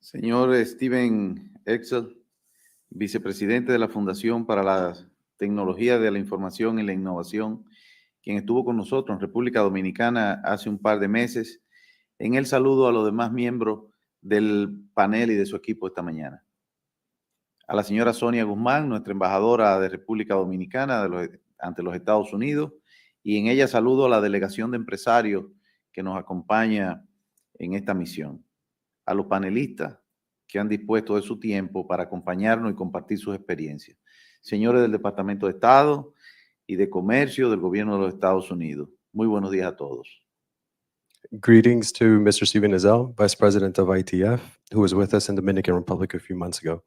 Señor Steven Excel, vicepresidente de la Fundación para la Tecnología de la Información y la Innovación, quien estuvo con nosotros en República Dominicana hace un par de meses. En el saludo a los demás miembros del panel y de su equipo esta mañana. A la señora Sonia Guzmán, nuestra embajadora de República Dominicana ante los Estados Unidos, y en ella saludo a la delegación de empresarios que nos acompaña en esta misión. A los panelistas que han dispuesto de su tiempo para acompañarnos y compartir sus experiencias. Señores del Departamento de Estado y de Comercio del Gobierno de los Estados Unidos. Muy buenos días a todos. Greetings to Mr. Steven Ezell, Vice President of ITF, who was with us in the Dominican Republic a few months ago,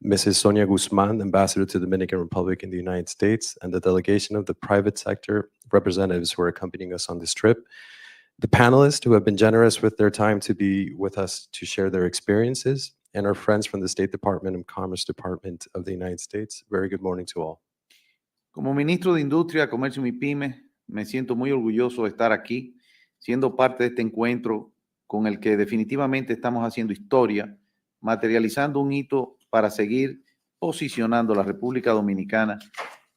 Mrs. Sonia Guzman, Ambassador to the Dominican Republic in the United States, and the delegation of the private sector representatives who are accompanying us on this trip, the panelists who have been generous with their time to be with us to share their experiences, and our friends from the State Department and Commerce Department of the United States. Very good morning to all. Como ministro de Industria, Comercio y MIPYME, me siento muy orgulloso de estar aquí, siendo parte de este encuentro con el que definitivamente estamos haciendo historia, materializando un hito para seguir posicionando a la República Dominicana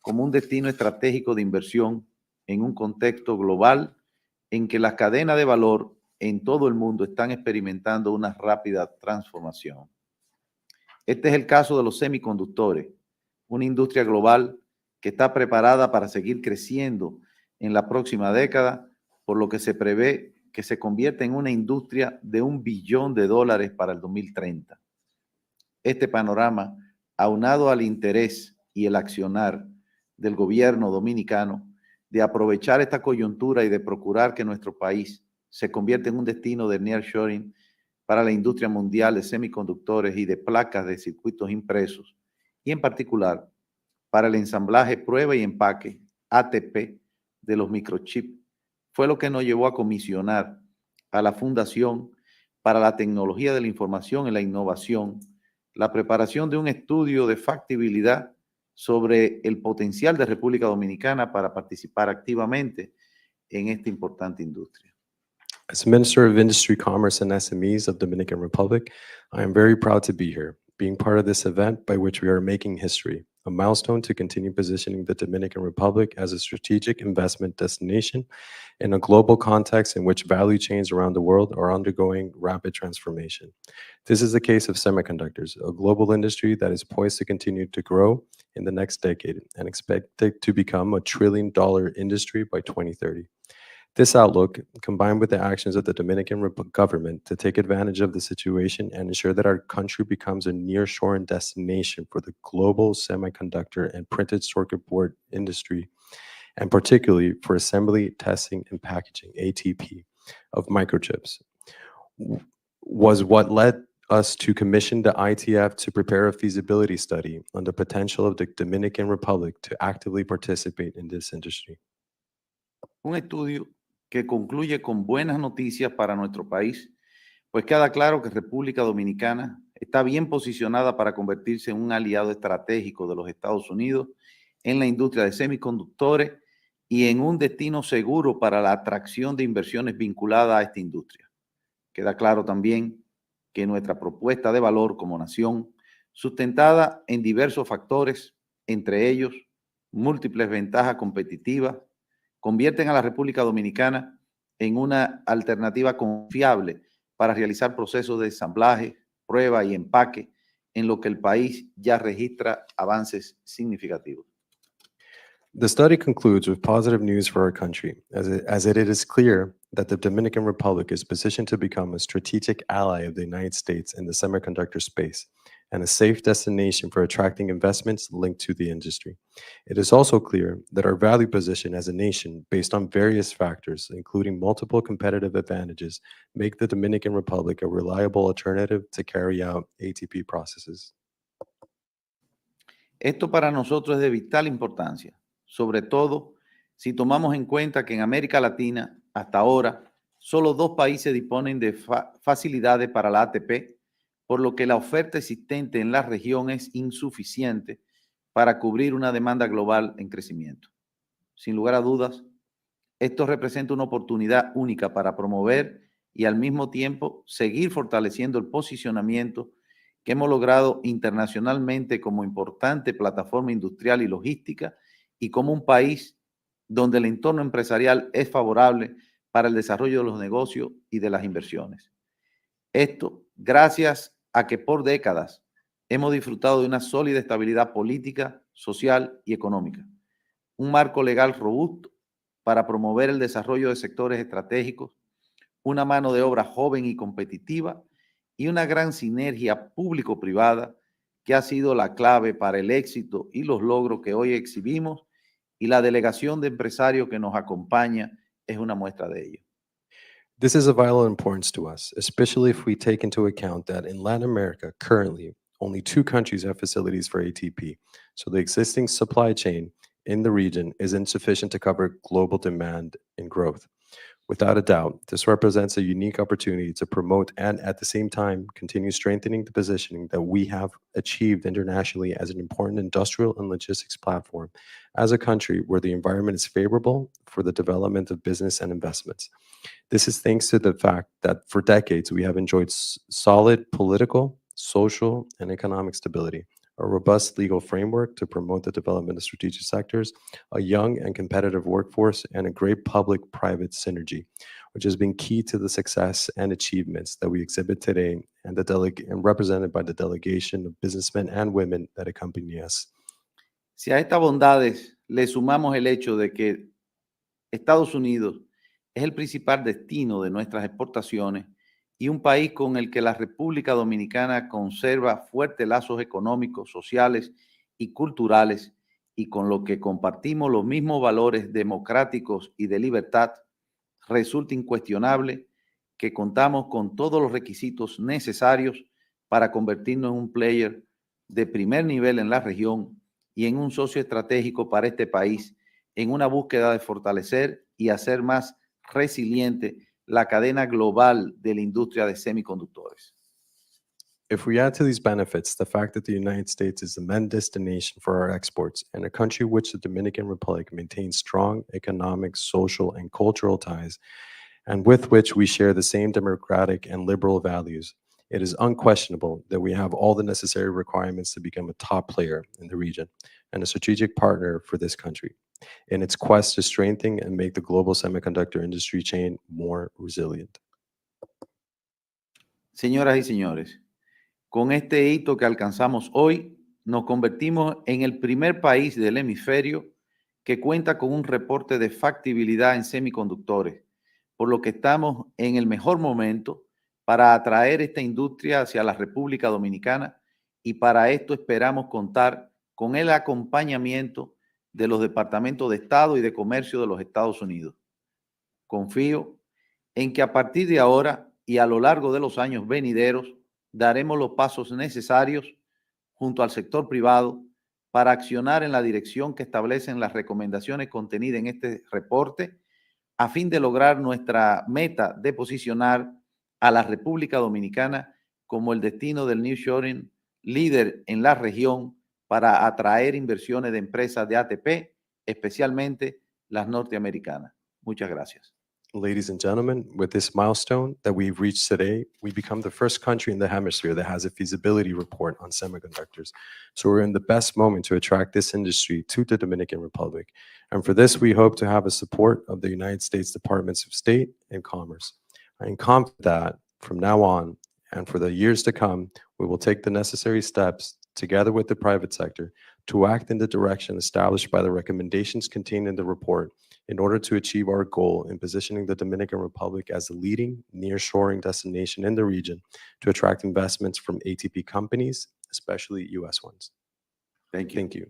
como un destino estratégico de inversión en un contexto global en que las cadenas de valor en todo el mundo están experimentando una rápida transformación. Este es el caso de los semiconductores, una industria global que está preparada para seguir creciendo en la próxima década, por lo que se prevé que se convierta en una industria de $1 billón para el 2030. Este panorama, aunado al interés y el accionar del gobierno dominicano de aprovechar esta coyuntura y de procurar que nuestro país se convierta en un destino de nearshoring para la industria mundial de semiconductores y de placas de circuitos impresos, y en particular para el ensamblaje, prueba y empaque, ATP, de los microchips, fue lo que nos llevó a comisionar a la Fundación para la Tecnología de la Información y la Innovación la preparación de un estudio de factibilidad sobre el potencial de República Dominicana para participar activamente en esta importante industria. As Minister of Industry, Commerce, and SMEs of Dominican Republic, I am very proud to be here, being part of this event by which we are making history, a milestone to continue positioning the Dominican Republic as a strategic investment destination in a global context in which value chains around the world are undergoing rapid transformation. This is the case of semiconductors, a global industry that is poised to continue to grow in the next decade and expected to become $1 trillion industry by 2030. This outlook, combined with the actions of the Dominican government to take advantage of the situation and ensure that our country becomes a nearshoring destination for the global semiconductor and printed circuit board industry, and particularly for assembly, testing, and packaging, ATP, of microchips, was what led us to commission the ITF to prepare a feasibility study on the potential of the Dominican Republic to actively participate in this industry. Un estudio que concluye con buenas noticias para nuestro país, pues queda claro que República Dominicana está bien posicionada para convertirse en un aliado estratégico de los Estados Unidos en la industria de semiconductores y en un destino seguro para la atracción de inversiones vinculadas a esta industria. Queda claro también que nuestra propuesta de valor como nación, sustentada en diversos factores, entre ellos múltiples ventajas competitivas, convierten a la República Dominicana en una alternativa confiable para realizar procesos de ensamblaje, prueba y empaque, en lo que el país ya registra avances significativos. The study concludes with positive news for our country, as it is clear that the Dominican Republic is positioned to become a strategic ally of the United States in the semiconductor space and a safe destination for attracting investments linked to the industry. It is also clear that our value position as a nation, based on various factors, including multiple competitive advantages, make the Dominican Republic a reliable alternative to carry out ATP processes. Esto para nosotros es de vital importancia, sobre todo si tomamos en cuenta que en América Latina, hasta ahora, solo 2 países disponen de facilidades para la ATP, por lo que la oferta existente en la región es insuficiente para cubrir una demanda global en crecimiento. Sin lugar a dudas, esto representa una oportunidad única para promover y al mismo tiempo seguir fortaleciendo el posicionamiento que hemos logrado internacionalmente como importante plataforma industrial y logística y como un país donde el entorno empresarial es favorable para el desarrollo de los negocios y de las inversiones. Esto gracias a que por décadas hemos disfrutado de una sólida estabilidad política, social y económica, un marco legal robusto para promover el desarrollo de sectores estratégicos, una mano de obra joven y competitiva y una gran sinergia público-privada que ha sido la clave para el éxito y los logros que hoy exhibimos, y la delegación de empresarios que nos acompaña es una muestra de ello. This is of vital importance to us, especially if we take into account that in Latin America, currently, only 2 countries have facilities for ATP, so the existing supply chain in the region is insufficient to cover global demand and growth. Without a doubt, this represents a unique opportunity to promote and at the same time continue strengthening the positioning that we have achieved internationally as an important industrial and logistics platform as a country where the environment is favorable for the development of business and investments. This is thanks to the fact that for decades we have enjoyed solid political, social, and economic stability, a robust legal framework to promote the development of strategic sectors, a young and competitive workforce, and a great public-private synergy, which has been key to the success and achievements that we exhibit today and represented by the delegation of businessmen and women that accompany us. Si a estas bondades le sumamos el hecho de que Estados Unidos es el principal destino de nuestras exportaciones y un país con el que la República Dominicana conserva fuertes lazos económicos, sociales y culturales, y con lo que compartimos los mismos valores democráticos y de libertad, resulta incuestionable que contamos con todos los requisitos necesarios para convertirnos en un player de primer nivel en la región y en un socio estratégico para este país, en una búsqueda de fortalecer y hacer más resiliente la cadena global de la industria de semiconductores. If we add to these benefits the fact that the United States is the main destination for our exports and a country which the Dominican Republic maintains strong economic, social, and cultural ties, and with which we share the same democratic and liberal values, it is unquestionable that we have all the necessary requirements to become a top player in the region and a strategic partner for this country in its quest to strengthen and make the global semiconductor industry chain more resilient. Señoras y señores, con este hito que alcanzamos hoy, nos convertimos en el primer país del hemisferio que cuenta con un reporte de factibilidad en semiconductores, por lo que estamos en el mejor momento para atraer esta industria hacia la República Dominicana, y para esto esperamos contar con el acompañamiento de los departamentos de Estado y de Comercio de los Estados Unidos. Confío en que a partir de ahora y a lo largo de los años venideros daremos los pasos necesarios junto al sector privado para accionar en la dirección que establecen las recomendaciones contenidas en este reporte, a fin de lograr nuestra meta de posicionar a la República Dominicana como el destino del nearshoring líder en la región para atraer inversiones de empresas de ATP, especialmente las norteamericanas. Muchas gracias. Ladies and gentlemen, with this milestone that we've reached today, we become the first country in the hemisphere that has a feasibility report on semiconductors. So we're in the best moment to attract this industry to the Dominican Republic. And for this, we hope to have a support of the United States Departments of State and Commerce. I am confident that from now on and for the years to come, we will take the necessary steps together with the private sector to act in the direction established by the recommendations contained in the report in order to achieve our goal in positioning the Dominican Republic as the leading nearshoring destination in the region to attract investments from ATP companies, especially U.S. ones. Thank you. Thank you.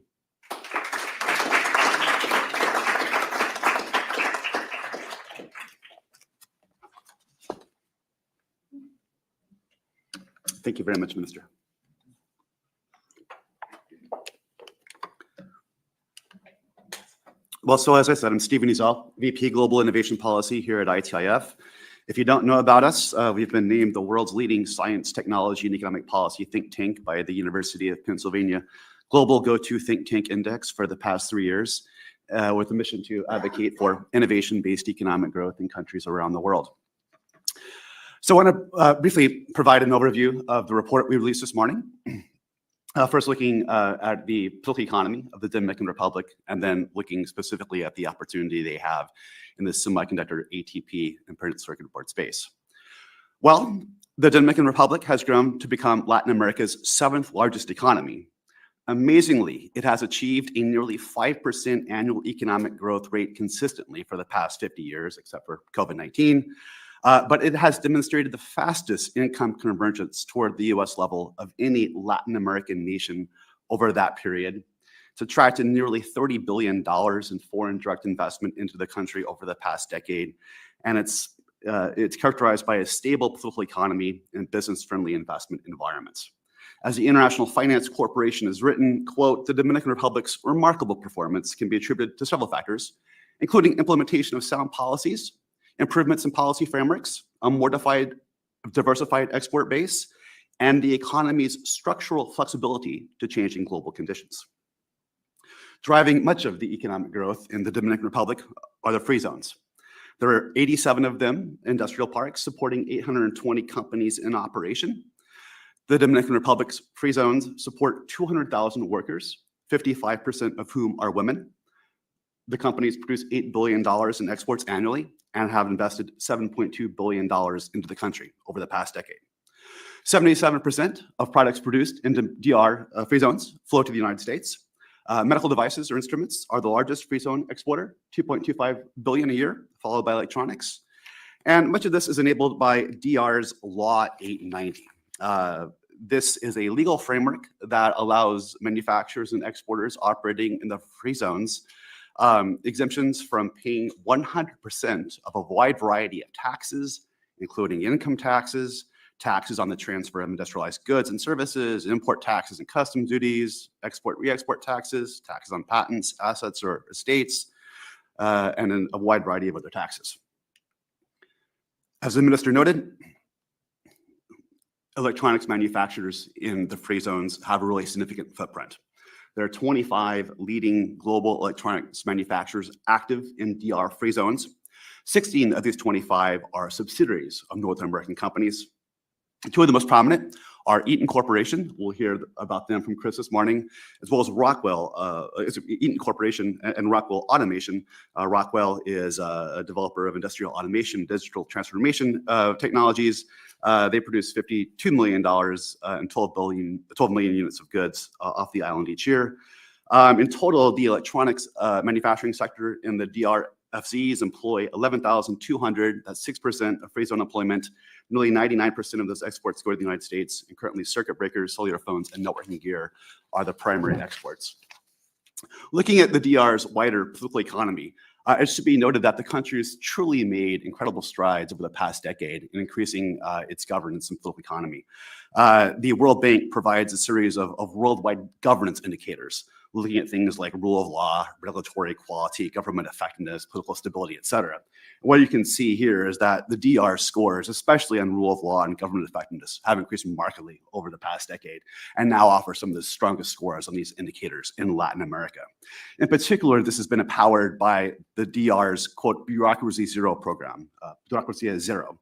Thank you very much, Minister. Well, so as I said, I'm Stephen Izal, VP Global Innovation Policy here at ITIF. If you don't know about us, we've been named the world's leading science, technology, and economic policy think tank by the University of Pennsylvania Global Go-To Think Tank Index for the past 3 years, with a mission to advocate for innovation-based economic growth in countries around the world. So I want to briefly provide an overview of the report we released this morning. First looking at the political economy of the Dominican Republic, and then looking specifically at the opportunity they have in the semiconductor ATP and printed circuit board space. Well, the Dominican Republic has grown to become Latin America's 7th largest economy. Amazingly, it has achieved a nearly 5% annual economic growth rate consistently for the past 50 years, except for COVID-19. But it has demonstrated the fastest income convergence toward the US level of any Latin American nation over that period. It's attracted nearly $30 billion in foreign direct investment into the country over the past decade. And it's characterized by a stable political economy and business-friendly investment environments. As the International Finance Corporation has written, quote, the Dominican Republic's remarkable performance can be attributed to several factors, including implementation of sound policies, improvements in policy frameworks, a more diversified export base, and the economy's structural flexibility to changing global conditions. Driving much of the economic growth in the Dominican Republic are the free zones. There are 87 of them, industrial parks, supporting 820 companies in operation. The Dominican Republic's free zones support 200,000 workers, 55% of whom are women. The companies produce $8 billion in exports annually and have invested $7.2 billion into the country over the past decade. 77% of products produced in the DR free zones flow to the United States. Medical devices or instruments are the largest free zone exporter, $2.25 billion a year, followed by electronics. And much of this is enabled by DR's Law 890. This is a legal framework that allows manufacturers and exporters operating in the free zones exemptions from paying 100% of a wide variety of taxes, including income taxes, taxes on the transfer of industrialized goods and services, import taxes and customs duties, export, re-export taxes, taxes on patents, assets or estates, and then a wide variety of other taxes. As the minister noted, electronics manufacturers in the free zones have a really significant footprint. There are 25 leading global electronics manufacturers active in DR free zones. 16 of these 25 are subsidiaries of North American companies. Two of the most prominent are Eaton Corporation. We'll hear about them from Chris this morning, as well as Rockwell, Eaton Corporation and Rockwell Automation. Rockwell is a developer of industrial automation, digital transformation technologies. They produce $52 million and 12 million units of goods off the island each year. In total, the electronics manufacturing sector in the DRFZs employ 11,200, that's 6% of free zone employment. Nearly 99% of those exports go to the United States, and currently circuit breakers, cellular phones, and networking gear are the primary exports. Looking at the DR's wider political economy, it should be noted that the country has truly made incredible strides over the past decade in increasing its governance and political economy. The World Bank provides a series of worldwide governance indicators, looking at things like rule of law, regulatory quality, government effectiveness, political stability, et cetera. What you can see here is that the DR scores, especially on rule of law and government effectiveness, have increased markedly over the past decade and now offer some of the strongest scores on these indicators in Latin America. In particular, this has been empowered by the DR's, quote, Bureaucracy Zero program, Bureaucracy Zero,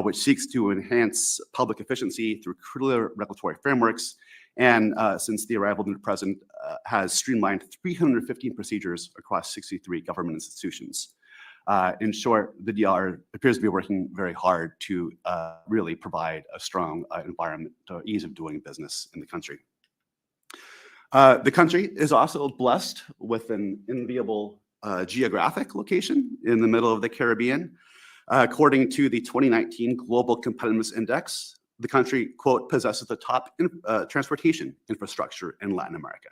which seeks to enhance public efficiency through clear regulatory frameworks. And since the arrival of the new president, has streamlined 315 procedures across 63 government institutions. In short, the DR appears to be working very hard to really provide a strong environment to ease of doing business in the country. The country is also blessed with an enviable geographic location in the middle of the Caribbean. According to the 2019 Global Competitiveness Index, the country, quote, possesses the top transportation infrastructure in Latin America.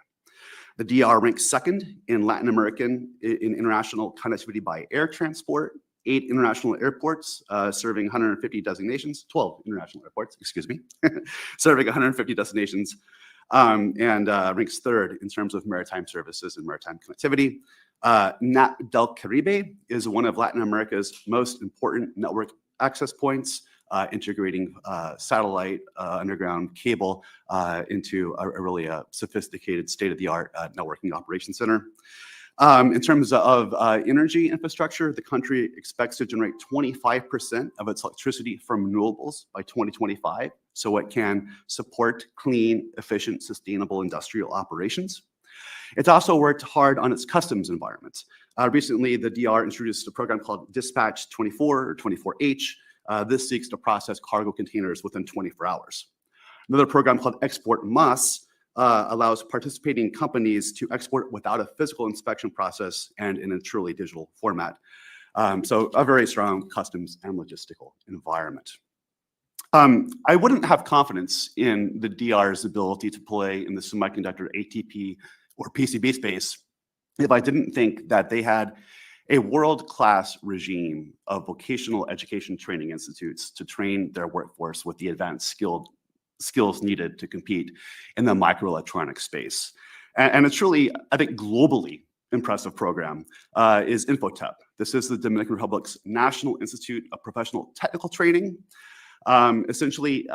The DR ranks second in Latin American in international connectivity by air transport, 8 international airports serving 150 destinations, 12 international airports, excuse me, serving 150 destinations, and ranks third in terms of maritime services and maritime connectivity. NAP del Caribe is one of Latin America's most important network access points, integrating satellite underground cable into a really sophisticated state-of-the-art networking operations center. In terms of energy infrastructure, the country expects to generate 25% of its electricity from renewables by 2025, so it can support clean, efficient, sustainable industrial operations. It's also worked hard on its customs environment. Recently, the DR introduced a program called Dispatch 24 or 24H. This seeks to process cargo containers within 24 hours. Another program called Export Mas allows participating companies to export without a physical inspection process and in a truly digital format. So a very strong customs and logistical environment. I wouldn't have confidence in the DR's ability to play in the semiconductor ATP or PCB space if I didn't think that they had a world-class regime of vocational education training institutes to train their workforce with the advanced skills needed to compete in the microelectronics space. And it's truly, I think, globally impressive program is Infotep. This is the Dominican Republic's National Institute of Professional Technical Training. Essentially,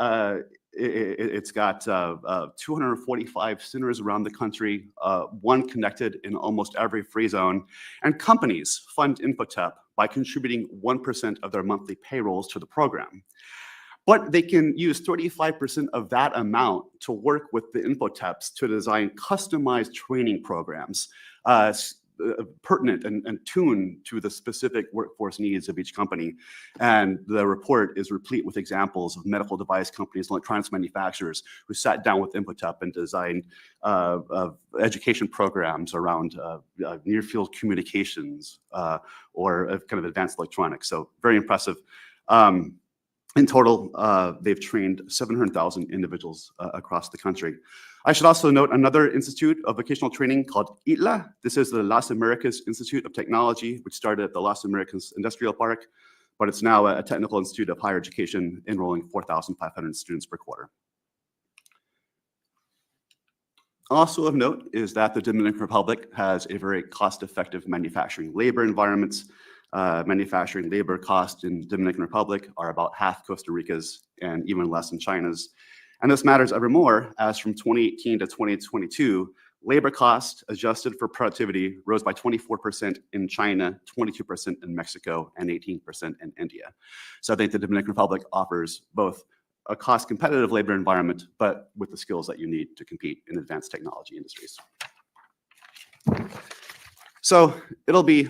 it's got 245 centers around the country, one connected in almost every free zone. And companies fund Infotep by contributing 1% of their monthly payrolls to the program. But they can use 35% of that amount to work with the Infoteps to design customized training programs pertinent and tuned to the specific workforce needs of each company. And the report is replete with examples of medical device companies, electronics manufacturers who sat down with Infotep and designed education programs around near-field communications or kind of advanced electronics. So very impressive. In total, they've trained 700,000 individuals across the country. I should also note another institute of vocational training called ITLA. This is the Las Americas Institute of Technology, which started at the Las Americas Industrial Park, but it's now a technical institute of higher education enrolling 4,500 students per quarter. Also of note is that the Dominican Republic has a very cost-effective manufacturing labor environment. Manufacturing labor costs in Dominican Republic are about half Costa Rica's and even less than China's. And this matters ever more as from 2018 to 2022, labor costs adjusted for productivity rose by 24% in China, 22% in Mexico, and 18% in India. So I think the Dominican Republic offers both a cost competitive labor environment, but with the skills that you need to compete in advanced technology industries. So it'll be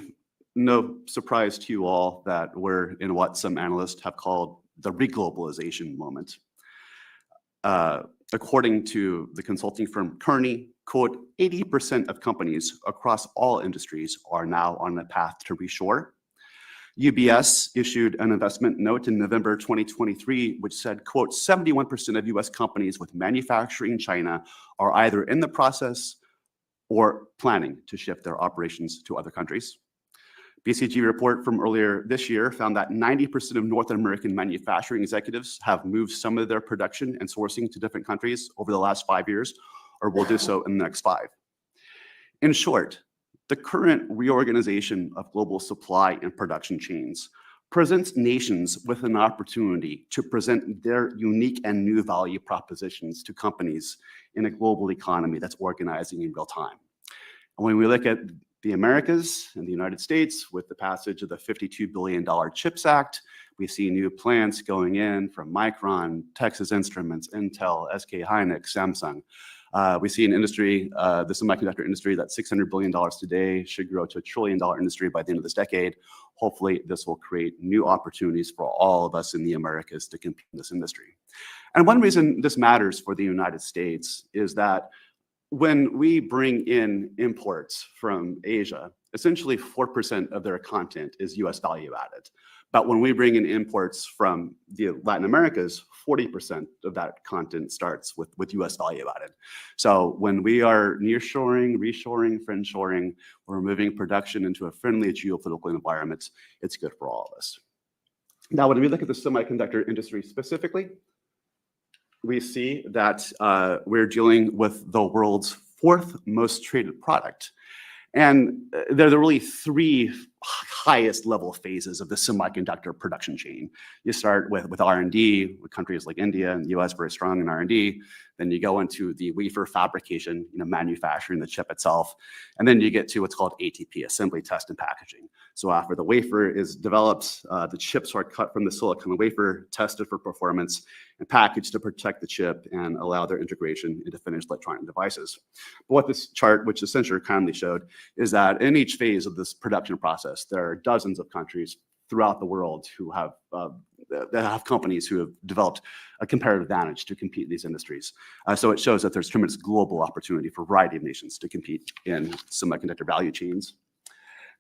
no surprise to you all that we're in what some analysts have called the reglobalization moment. According to the consulting firm Kearney, quote, 80% of companies across all industries are now on the path to reshore. UBS issued an investment note in November 2023, which said, quote, 71% of US companies with manufacturing in China are either in the process or planning to shift their operations to other countries. BCG report from earlier this year found that 90% of North American manufacturing executives have moved some of their production and sourcing to different countries over the last 5 years, or will do so in the next 5. In short, the current reorganization of global supply and production chains presents nations with an opportunity to present their unique and new value propositions to companies in a global economy that's organizing in real time. And when we look at the Americas and the United States, with the passage of the $52 billion CHIPS Act, we see new plants going in from Micron, Texas Instruments, Intel, SK Hynix, Samsung. We see an industry, the semiconductor industry, that's $600 billion today should grow to $1 trillion industry by the end of this decade. Hopefully, this will create new opportunities for all of us in the Americas to compete in this industry. And one reason this matters for the United States is that when we bring in imports from Asia, essentially 4% of their content is US value added. But when we bring in imports from the Latin Americas, 40% of that content starts with US value added. So when we are nearshoring, reshoring, friendshoring, we're moving production into a friendly geopolitical environment, it's good for all of us. Now, when we look at the semiconductor industry specifically, we see that we're dealing with the world's 4th most traded product. And there are really 3 highest level phases of the semiconductor production chain. You start with R&D, with countries like India and the US very strong in R&D. Then you go into the wafer fabrication, manufacturing the chip itself. And then you get to what's called ATP, assembly, test, and packaging. So after the wafer is developed, the chips are cut from the silicon wafer, tested for performance, and packaged to protect the chip and allow their integration into finished electronic devices. But what this chart, which Accenture kindly showed, is that in each phase of this production process, there are dozens of countries throughout the world who have that have companies who have developed a comparative advantage to compete in these industries. So it shows that there's tremendous global opportunity for a variety of nations to compete in semiconductor value chains.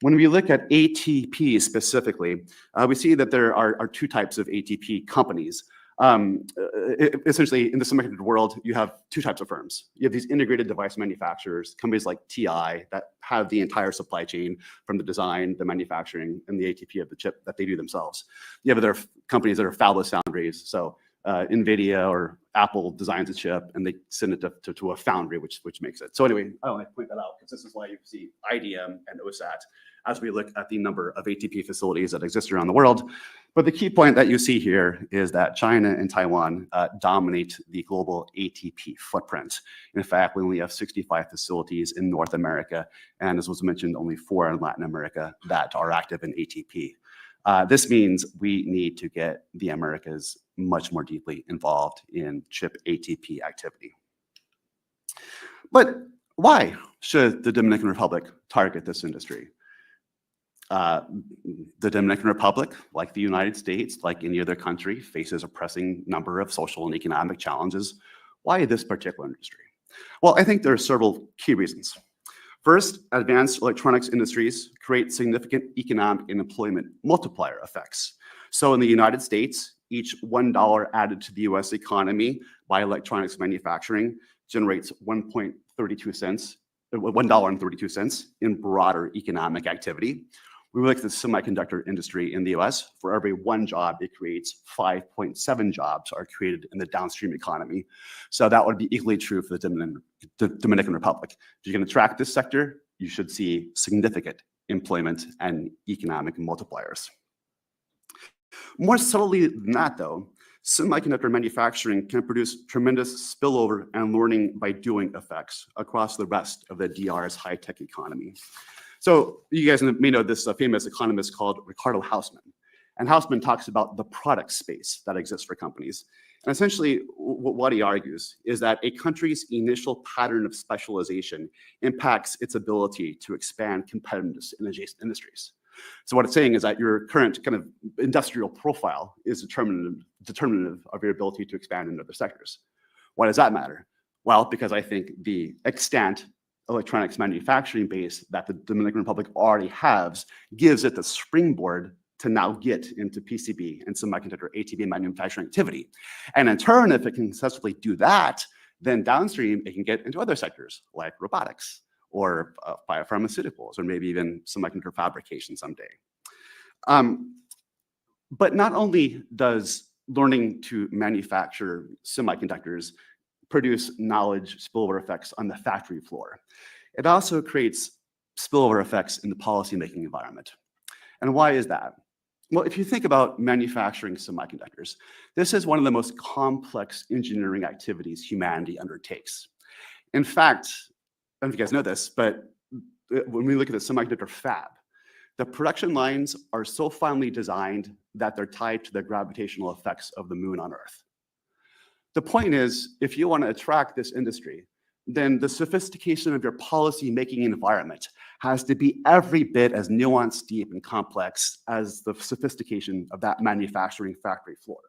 When we look at ATP specifically, we see that there are two types of ATP companies. Essentially, in the semiconductor world, you have two types of firms. You have these integrated device manufacturers, companies like TI, that have the entire supply chain from the design, the manufacturing, and the ATP of the chip that they do themselves. You have other companies that are fabless foundries. So NVIDIA or Apple designs a chip, and they send it to a foundry, which makes it. So anyway, I want to point that out, because this is why you see IDM and OSAT as we look at the number of ATP facilities that exist around the world. But the key point that you see here is that China and Taiwan dominate the global ATP footprint. In fact, we only have 65 facilities in North America, and as was mentioned, only 4 in Latin America that are active in ATP. This means we need to get the Americas much more deeply involved in chip ATP activity. But why should the Dominican Republic target this industry? The Dominican Republic, like the United States, like any other country, faces a pressing number of social and economic challenges. Why this particular industry? Well, I think there are several key reasons. First, advanced electronics industries create significant economic and employment multiplier effects. So in the United States, each $1 added to the US economy by electronics manufacturing generates $1.32 in broader economic activity. We look at the semiconductor industry in the US. For every 1 job, it creates 5.7 jobs are created in the downstream economy. So that would be equally true for the Dominican Republic. If you're going to track this sector, you should see significant employment and economic multipliers. More subtly than that, though, semiconductor manufacturing can produce tremendous spillover and learning by doing effects across the rest of the DR's high-tech economy. So you guys may know this famous economist called Ricardo Hausmann. And Hausmann talks about the product space that exists for companies. And essentially, what he argues is that a country's initial pattern of specialization impacts its ability to expand competitiveness in adjacent industries. So what it's saying is that your current kind of industrial profile is determinative of your ability to expand in other sectors. Why does that matter? Well, because I think the extant electronics manufacturing base that the Dominican Republic already has gives it the springboard to now get into PCB and semiconductor ATP manufacturing activity. And in turn, if it can successfully do that, then downstream, it can get into other sectors like robotics or biopharmaceuticals, or maybe even semiconductor fabrication someday. But not only does learning to manufacture semiconductors produce knowledge spillover effects on the factory floor, it also creates spillover effects in the policymaking environment. And why is that? Well, if you think about manufacturing semiconductors, this is one of the most complex engineering activities humanity undertakes. In fact, I don't know if you guys know this, but when we look at the semiconductor fab, the production lines are so finely designed that they're tied to the gravitational effects of the moon on Earth. The point is, if you want to attract this industry, then the sophistication of your policy-making environment has to be every bit as nuanced, deep, and complex as the sophistication of that manufacturing factory floor.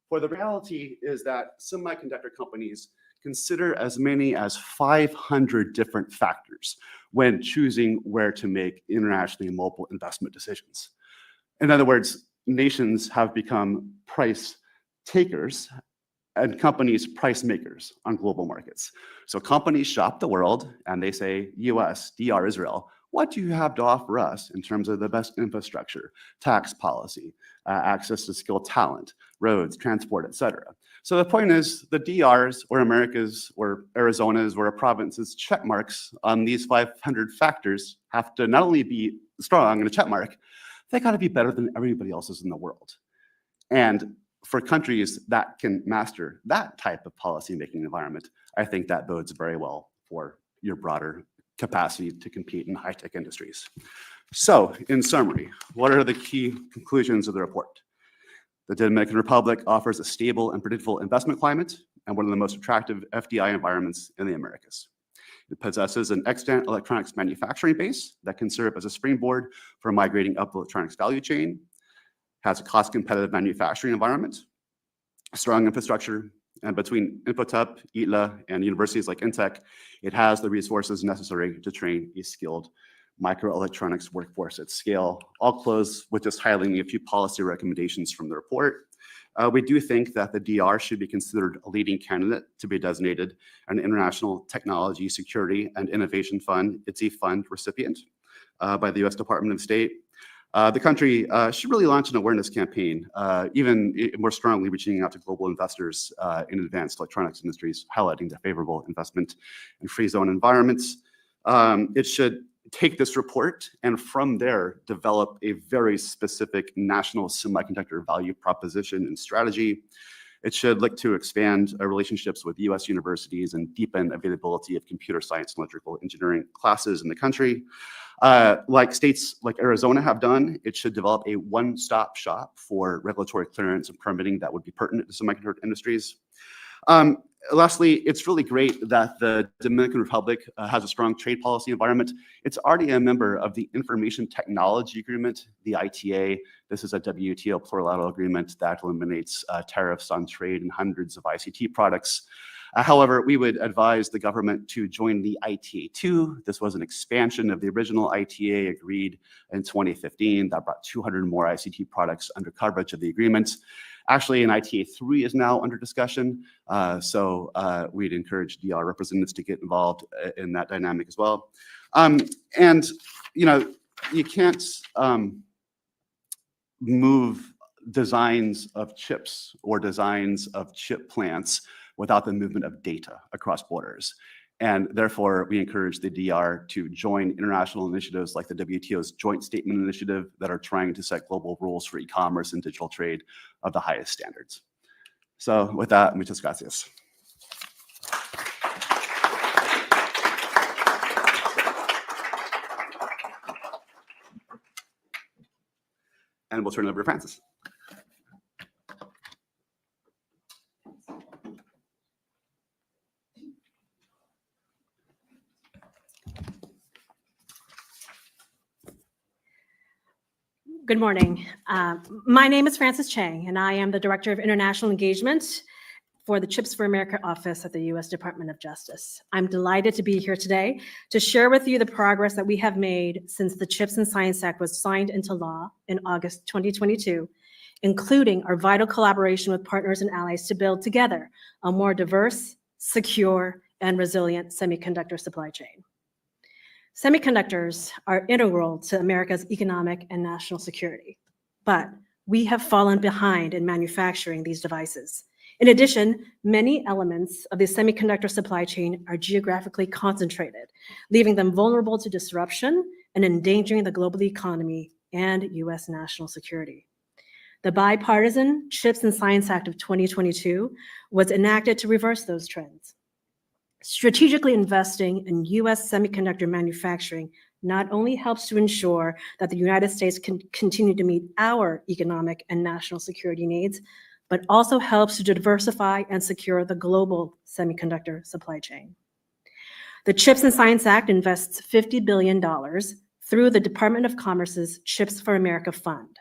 For the reality is that semiconductor companies consider as many as 500 different factors when choosing where to make internationally mobile investment decisions. In other words, nations have become price takers and companies price makers on global markets. So companies shop the world and they say, US, DR, Israel, what do you have to offer us in terms of the best infrastructure, tax policy, access to skilled talent, roads, transport, et cetera. So the point is the DRs or Americas or Arizonas or a province's check marks on these 500 factors have to not only be strong and a check mark, they got to be better than everybody else's in the world. And for countries that can master that type of policy-making environment, I think that bodes very well for your broader capacity to compete in high-tech industries. So, in summary, what are the key conclusions of the report? The Dominican Republic offers a stable and predictable investment climate and one of the most attractive FDI environments in the Americas. It possesses an extant electronics manufacturing base that can serve as a springboard for migrating up the electronics value chain, has a cost-competitive manufacturing environment, a strong infrastructure, and between Infotep, ITLA, and universities like Intech, it has the resources necessary to train a skilled microelectronics workforce at scale. I'll close with just highlighting a few policy recommendations from the report. We do think that the DR should be considered a leading candidate to be designated an International Technology, Security, and Innovation Fund. It's a fund recipient by the US Department of State. The country should really launch an awareness campaign, even more strongly reaching out to global investors in advanced electronics industries, highlighting the favorable investment in free zone environments. It should take this report and from there develop a very specific national semiconductor value proposition and strategy. It should look to expand relationships with US universities and deepen availability of computer science and electrical engineering classes in the country. Like states like Arizona have done, it should develop a one-stop shop for regulatory clearance and permitting that would be pertinent to semiconductor industries. Lastly, it's really great that the Dominican Republic has a strong trade policy environment. It's already a member of the Information Technology Agreement, the ITA. This is a WTO plurilateral agreement that eliminates tariffs on trade in hundreds of ICT products. However, we would advise the government to join the ITA 2. This was an expansion of the original ITA agreed in 2015 that brought 200 more ICT products under coverage of the agreement. Actually, an ITA 3 is now under discussion, so we'd encourage DR representatives to get involved in that dynamic as well. And, you know, you can't move designs of chips or designs of chip plants without the movement of data across borders. And therefore, we encourage the DR to join international initiatives like the WTO's Joint Statement Initiative that are trying to set global rules for e-commerce and digital trade of the highest standards. So with that, muchas gracias. And we'll turn it over to Francis. Good morning. My name is Frances Chang, and I am the Director of International Engagement for the Chips for America office at the U.S. Department of Justice. I'm delighted to be here today to share with you the progress that we have made since the CHIPS and Science Act was signed into law in August 2022, including our vital collaboration with partners and allies to build together a more diverse, secure, and resilient semiconductor supply chain. Semiconductors are integral to America's economic and national security, but we have fallen behind in manufacturing these devices. In addition, many elements of the semiconductor supply chain are geographically concentrated, leaving them vulnerable to disruption and endangering the global economy and US national security. The bipartisan CHIPS and Science Act of 2022 was enacted to reverse those trends. Strategically investing in US semiconductor manufacturing not only helps to ensure that the United States can continue to meet our economic and national security needs, but also helps to diversify and secure the global semiconductor supply chain. The CHIPS and Science Act invests $50 billion through the Department of Commerce's CHIPS for America Fund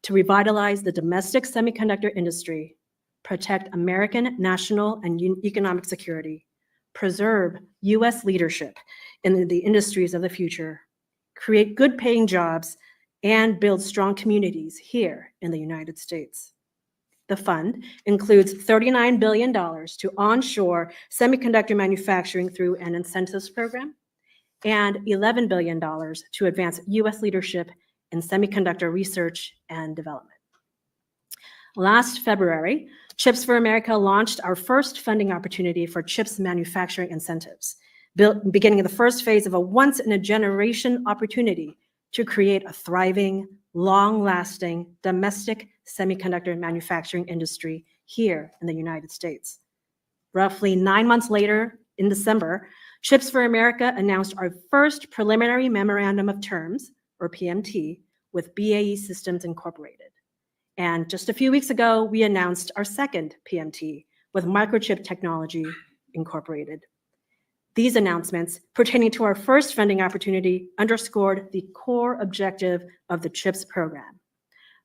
to revitalize the domestic semiconductor industry, protect American national and economic security, preserve US leadership in the industries of the future, create good-paying jobs, and build strong communities here in the United States. The fund includes $39 billion to onshore semiconductor manufacturing through an incentives program and $11 billion to advance US leadership in semiconductor research and development. Last February, CHIPS for America launched our first funding opportunity for CHIPS manufacturing incentives, beginning the first phase of a once-in-a-generation opportunity to create a thriving, long-lasting domestic semiconductor manufacturing industry here in the United States. Roughly 9 months later, in December, Chips for America announced our first preliminary memorandum of terms, or PMT, with BAE Systems Incorporated. And just a few weeks ago, we announced our second PMT with Microchip Technology Incorporated. These announcements pertaining to our first funding opportunity underscored the core objective of the CHIPS program,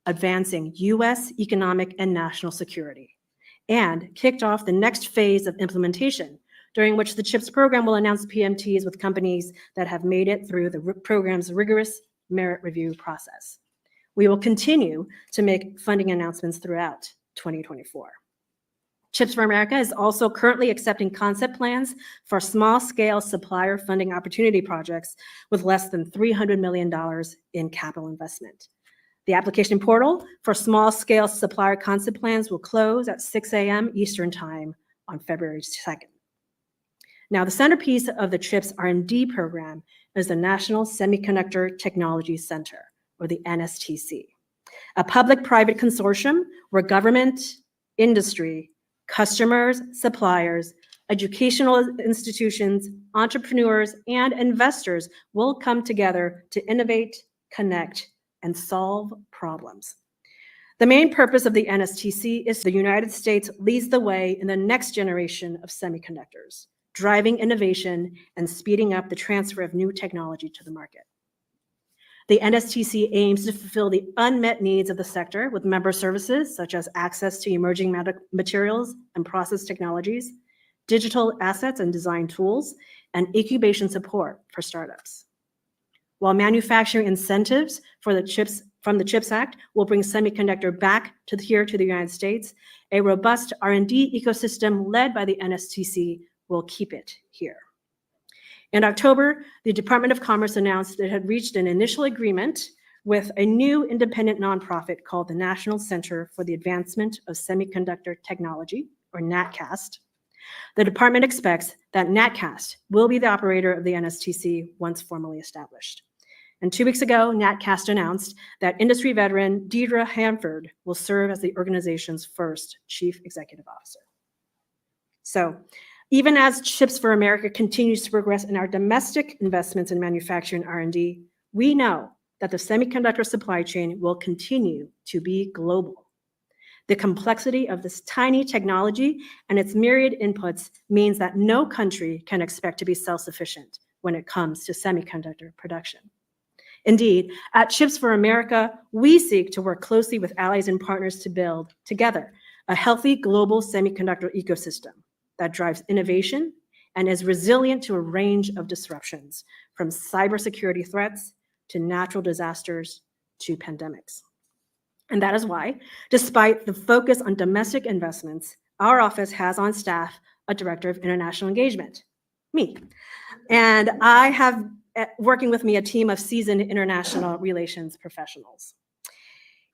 advancing U.S. economic and national security, and kicked off the next phase of implementation, during which the CHIPS program will announce PMTs with companies that have made it through the program's rigorous merit review process. We will continue to make funding announcements throughout 2024. CHIPS for America is also currently accepting concept plans for small-scale supplier funding opportunity projects with less than $300 million in capital investment. The application portal for small-scale supplier concept plans will close at 6 a.m. Eastern Time on February 2nd. Now, the centerpiece of the CHIPS R&D program is the National Semiconductor Technology Center, or the NSTC, a public-private consortium where government, industry, customers, suppliers, educational institutions, entrepreneurs, and investors will come together to innovate, connect, and solve problems. The main purpose of the NSTC is the United States leads the way in the next generation of semiconductors, driving innovation and speeding up the transfer of new technology to the market. The NSTC aims to fulfill the unmet needs of the sector with member services such as access to emerging materials and process technologies, digital assets and design tools, and incubation support for startups. While manufacturing incentives for the CHIPS Act will bring semiconductor back to the United States, a robust R&D ecosystem led by the NSTC will keep it here. In October, the Department of Commerce announced that it had reached an initial agreement with a new independent nonprofit called the National Center for the Advancement of Semiconductor Technology, or NatCast. The department expects that NatCast will be the operator of the NSTC once formally established. And 2 weeks ago, NatCast announced that industry veteran Deidre Hanford will serve as the organization's first chief executive officer. So, even as CHIPS for America continues to progress in our domestic investments in manufacturing R&D, we know that the semiconductor supply chain will continue to be global. The complexity of this tiny technology and its myriad inputs means that no country can expect to be self-sufficient when it comes to semiconductor production. Indeed, at CHIPS for America, we seek to work closely with allies and partners to build, together, a healthy global semiconductor ecosystem that drives innovation and is resilient to a range of disruptions, from cybersecurity threats to natural disasters to pandemics. And that is why, despite the focus on domestic investments, our office has on staff a director of international engagement, me. And I have working with me a team of seasoned international relations professionals.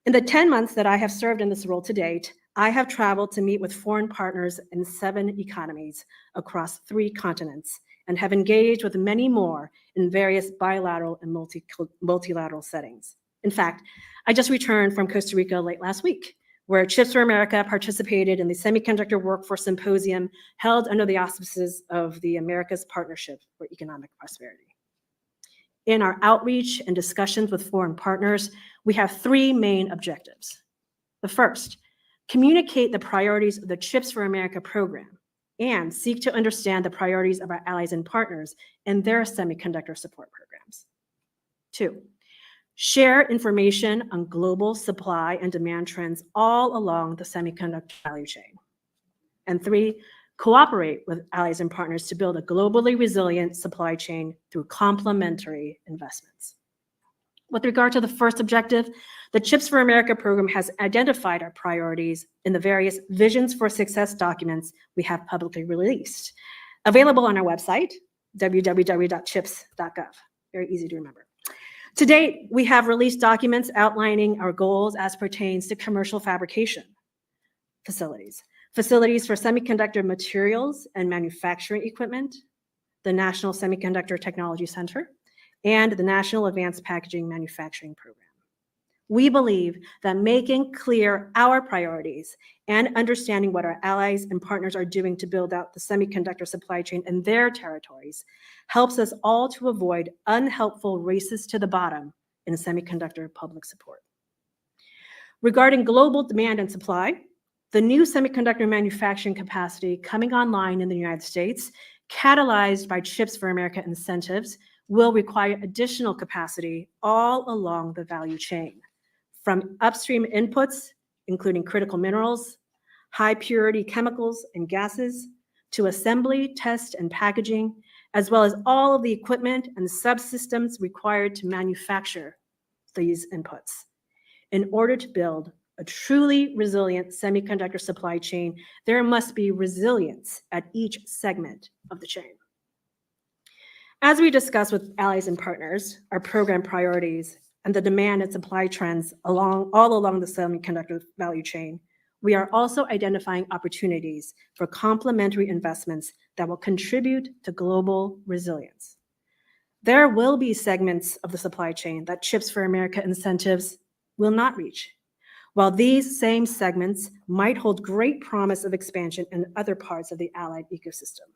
In the 10 months that I have served in this role to date, I have traveled to meet with foreign partners in 7 economies across 3 continents and have engaged with many more in various bilateral and multilateral settings. In fact, I just returned from Costa Rica late last week, where CHIPS for America participated in the Semiconductor Workforce Symposium held under the auspices of the Americas Partnership for Economic Prosperity. In our outreach and discussions with foreign partners, we have 3 main objectives. The first, communicate the priorities of the CHIPS for America program and seek to understand the priorities of our allies and partners in their semiconductor support programs. 2, share information on global supply and demand trends all along the semiconductor value chain. And 3, cooperate with allies and partners to build a globally resilient supply chain through complementary investments. With regard to the first objective, the CHIPS for America program has identified our priorities in the various Visions for Success documents we have publicly released, available on our website, www.chips.gov. Very easy to remember. To date, we have released documents outlining our goals as pertains to commercial fabrication facilities for semiconductor materials and manufacturing equipment, the National Semiconductor Technology Center, and the National Advanced Packaging Manufacturing Program. We believe that making clear our priorities and understanding what our allies and partners are doing to build out the semiconductor supply chain in their territories helps us all to avoid unhelpful races to the bottom in semiconductor public support. Regarding global demand and supply, the new semiconductor manufacturing capacity coming online in the United States, catalyzed by Chips for America incentives, will require additional capacity all along the value chain, from upstream inputs, including critical minerals, high purity chemicals and gases, to assembly, test, and packaging, as well as all of the equipment and subsystems required to manufacture these inputs. In order to build a truly resilient semiconductor supply chain, there must be resilience at each segment of the chain. As we discuss with allies and partners, our program priorities, and the demand and supply trends all along the semiconductor value chain, we are also identifying opportunities for complementary investments that will contribute to global resilience. There will be segments of the supply chain that Chips for America incentives will not reach, while these same segments might hold great promise of expansion in other parts of the allied ecosystem.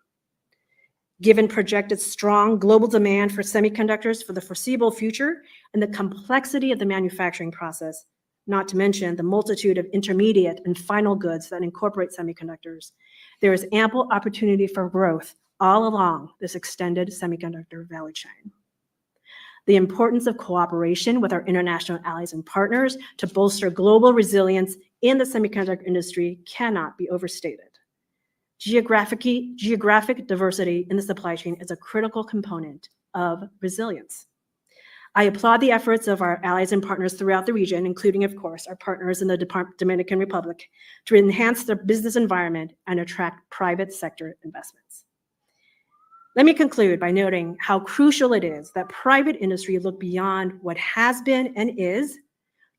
Given projected strong global demand for semiconductors for the foreseeable future and the complexity of the manufacturing process, not to mention the multitude of intermediate and final goods that incorporate semiconductors, there is ample opportunity for growth all along this extended semiconductor value chain. The importance of cooperation with our international allies and partners to bolster global resilience in the semiconductor industry cannot be overstated. Geographic diversity in the supply chain is a critical component of resilience. I applaud the efforts of our allies and partners throughout the region, including, of course, our partners in the Dominican Republic, to enhance their business environment and attract private sector investments. Let me conclude by noting how crucial it is that private industry look beyond what has been and is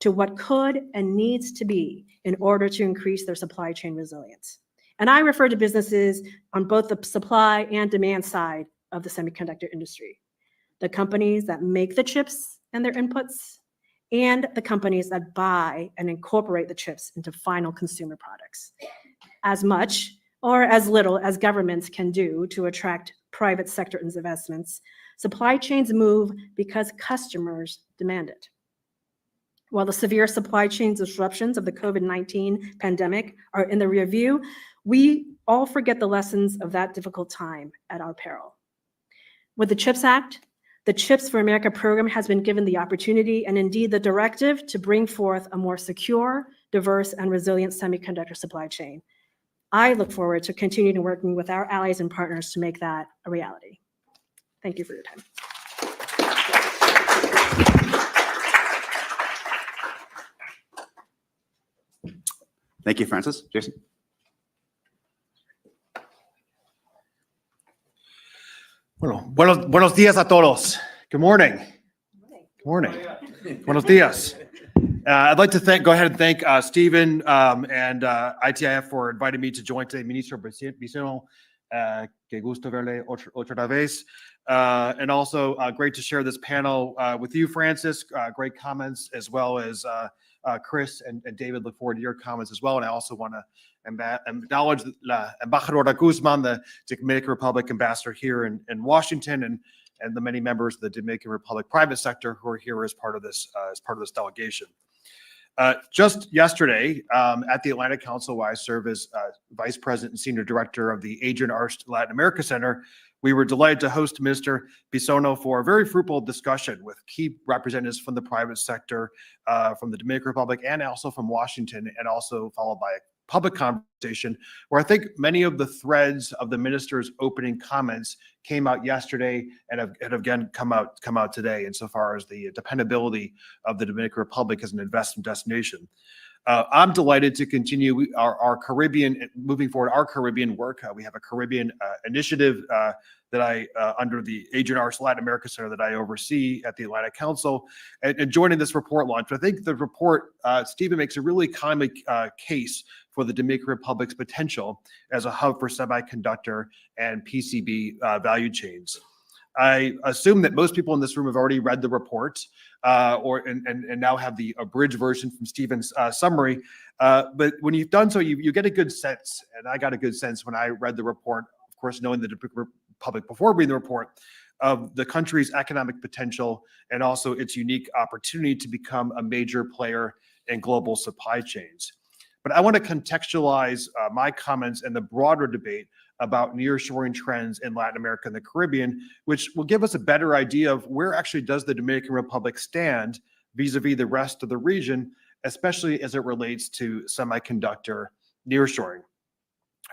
to what could and needs to be in order to increase their supply chain resilience. And I refer to businesses on both the supply and demand side of the semiconductor industry. The companies that make the chips and their inputs, and the companies that buy and incorporate the chips into final consumer products. As much or as little as governments can do to attract private sector investments, supply chains move because customers demand it. While the severe supply chain disruptions of the COVID-19 pandemic are in the rear view, we all forget the lessons of that difficult time at our peril. With the CHIPS Act, the Chips for America program has been given the opportunity and indeed the directive to bring forth a more secure, diverse, and resilient semiconductor supply chain. I look forward to continuing working with our allies and partners to make that a reality. Thank you for your time. Thank you, Francis. Jason? Bueno, buenos días a todos. Good morning. Good morning. Buenos dias. I'd like to go ahead and thank Stephen and ITIF for inviting me to join today. Ministro Viceno, que gusto verle otra vez. And also great to share this panel with you, Francis. Great comments, as well as Chris and David. Look forward to your comments as well. And I also want to acknowledge La Embajadora Guzman, the Dominican Republic ambassador here in Washington, and the many members of the Dominican Republic private sector who are here as part of this delegation. Just yesterday, at the Atlantic Council, where I serve as Vice President and Senior Director of the Adrian Arst Latin America Center, we were delighted to host Minister Bissono for a very fruitful discussion with key representatives from the private sector, from the Dominican Republic, and also from Washington, and also followed by a public conversation where I think many of the threads of the minister's opening comments came out yesterday and have again come out today insofar as the dependability of the Dominican Republic as an investment destination. I'm delighted to continue our Caribbean, moving forward our Caribbean work. We have a Caribbean initiative that I, under the Adrian Arst Latin America Center that I oversee at the Atlantic Council, and joining this report launch. But I think the report, Stephen makes a really timely case for the Dominican Republic's potential as a hub for semiconductor and PCB value chains. I assume that most people in this room have already read the report and now have the abridged version from Stephen's summary. But when you've done so, you get a good sense, and I got a good sense when I read the report, of course, knowing the Dominican Republic before reading the report, of the country's economic potential and also its unique opportunity to become a major player in global supply chains. But I want to contextualize my comments in the broader debate about nearshoring trends in Latin America and the Caribbean, which will give us a better idea of where actually does the Dominican Republic stand vis-a-vis the rest of the region, especially as it relates to semiconductor nearshoring.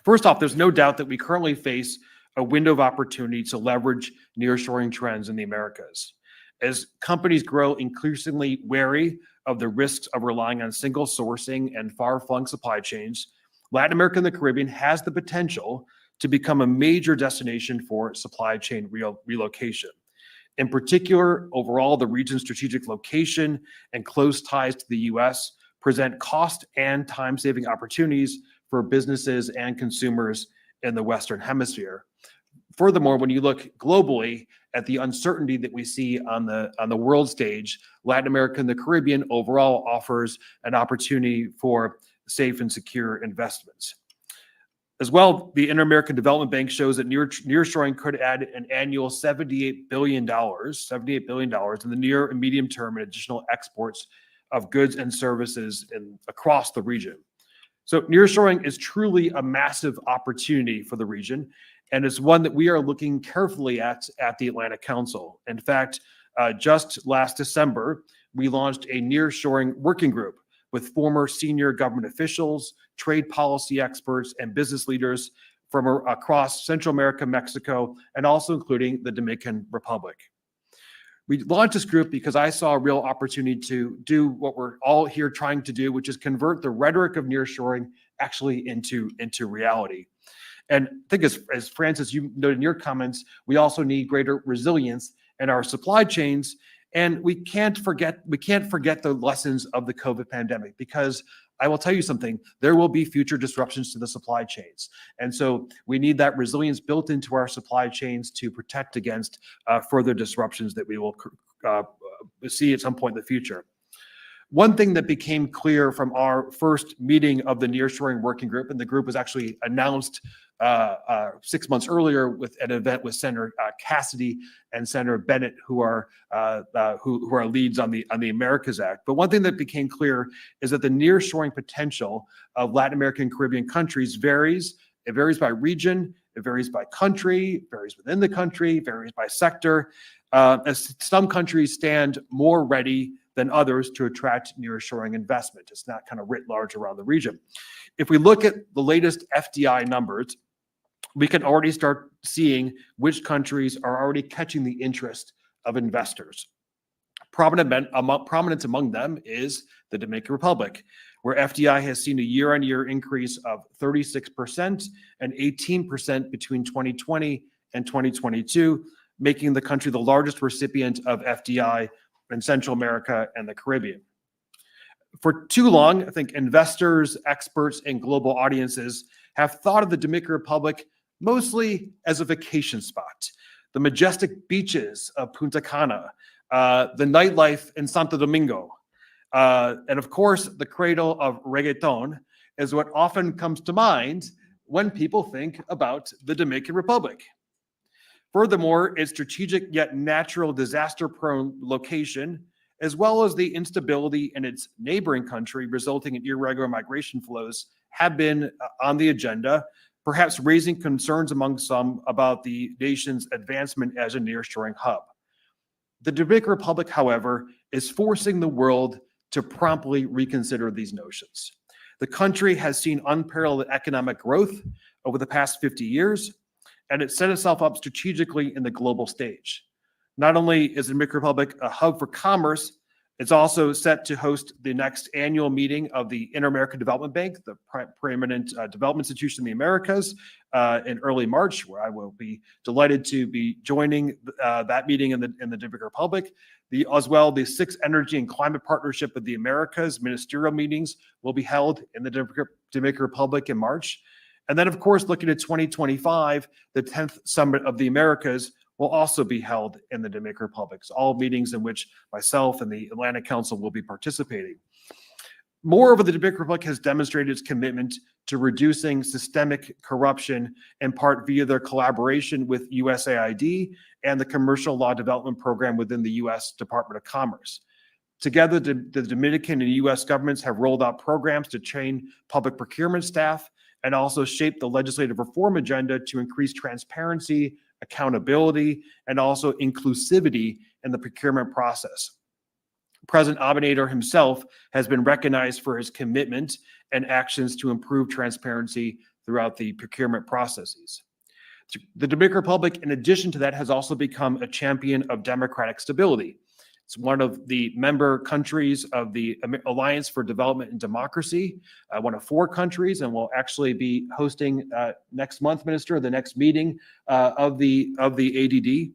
First off, there's no doubt that we currently face a window of opportunity to leverage nearshoring trends in the Americas. As companies grow increasingly wary of the risks of relying on single sourcing and far-flung supply chains, Latin America and the Caribbean has the potential to become a major destination for supply chain relocation. In particular, overall, the region's strategic location and close ties to the US present cost and time-saving opportunities for businesses and consumers in the Western Hemisphere. Furthermore, when you look globally at the uncertainty that we see on the world stage, Latin America and the Caribbean overall offers an opportunity for safe and secure investments. As well, the Inter-American Development Bank shows that nearshoring could add an annual $78 billion in the near and medium term in additional exports of goods and services across the region. So nearshoring is truly a massive opportunity for the region, and it's one that we are looking carefully at the Atlantic Council. In fact, just last December, we launched a nearshoring working group with former senior government officials, trade policy experts, and business leaders from across Central America, Mexico, and also including the Dominican Republic. We launched this group because I saw a real opportunity to do what we're all here trying to do, which is convert the rhetoric of nearshoring actually into reality. And I think as Francis, you noted in your comments, we also need greater resilience in our supply chains. And we can't forget the lessons of the COVID pandemic, because I will tell you something, there will be future disruptions to the supply chains. And so we need that resilience built into our supply chains to protect against further disruptions that we will see at some point in the future. One thing that became clear from our first meeting of the nearshoring working group, and the group was actually announced 6 months earlier with an event with Senator Cassidy and Senator Bennett, who are leads on the Americas Act. But one thing that became clear is that the nearshoring potential of Latin American and Caribbean countries varies. It varies by region, it varies by country, it varies within the country, it varies by sector. As some countries stand more ready than others to attract nearshoring investment. It's not kind of writ large around the region. If we look at the latest FDI numbers, we can already start seeing which countries are already catching the interest of investors. Prominent among them is the Dominican Republic, where FDI has seen a year-on-year increase of 36% and 18% between 2020 and 2022, making the country the largest recipient of FDI in Central America and the Caribbean. For too long, I think investors, experts, and global audiences have thought of the Dominican Republic mostly as a vacation spot. The majestic beaches of Punta Cana, the nightlife in Santo Domingo, and of course, the cradle of reggaeton is what often comes to mind when people think about the Dominican Republic. Furthermore, its strategic yet natural disaster-prone location, as well as the instability in its neighboring country resulting in irregular migration flows, have been on the agenda, perhaps raising concerns among some about the nation's advancement as a nearshoring hub. The Dominican Republic, however, is forcing the world to promptly reconsider these notions. The country has seen unparalleled economic growth over the past 50 years, and it set itself up strategically in the global stage. Not only is the Dominican Republic a hub for commerce, it's also set to host the next annual meeting of the Inter-American Development Bank, the preeminent development institution in the Americas, in early March, where I will be delighted to be joining that meeting in the Dominican Republic. As well, the 6th Energy and Climate Partnership of the Americas ministerial meetings will be held in the Dominican Republic in March. And then, of course, looking at 2025, the 10th Summit of the Americas will also be held in the Dominican Republic. So all meetings in which myself and the Atlantic Council will be participating. Moreover, the Dominican Republic has demonstrated its commitment to reducing systemic corruption, in part via their collaboration with USAID and the Commercial Law Development Program within the U.S. Department of Commerce. Together, the Dominican and U.S. governments have rolled out programs to train public procurement staff and also shape the legislative reform agenda to increase transparency, accountability, and also inclusivity in the procurement process. President Abinader himself has been recognized for his commitment and actions to improve transparency throughout the procurement processes. The Dominican Republic, in addition to that, has also become a champion of democratic stability. It's one of the member countries of the Alliance for Development and Democracy, one of 4 countries, and will actually be hosting next month, Minister, the next meeting of the ADD.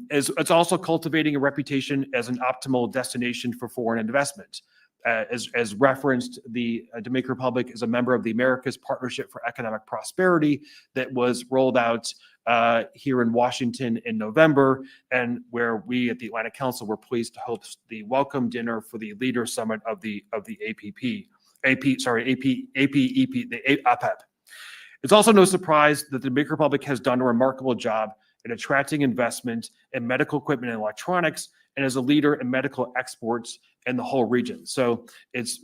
It's also cultivating a reputation as an optimal destination for foreign investment. As referenced, the Dominican Republic is a member of the Americas Partnership for Economic Prosperity that was rolled out here in Washington in November, and where we at the Atlantic Council were pleased to host the welcome dinner for the Leader Summit of the APEP. It's also no surprise that the Dominican Republic has done a remarkable job in attracting investment in medical equipment and electronics, and as a leader in medical exports in the whole region. So its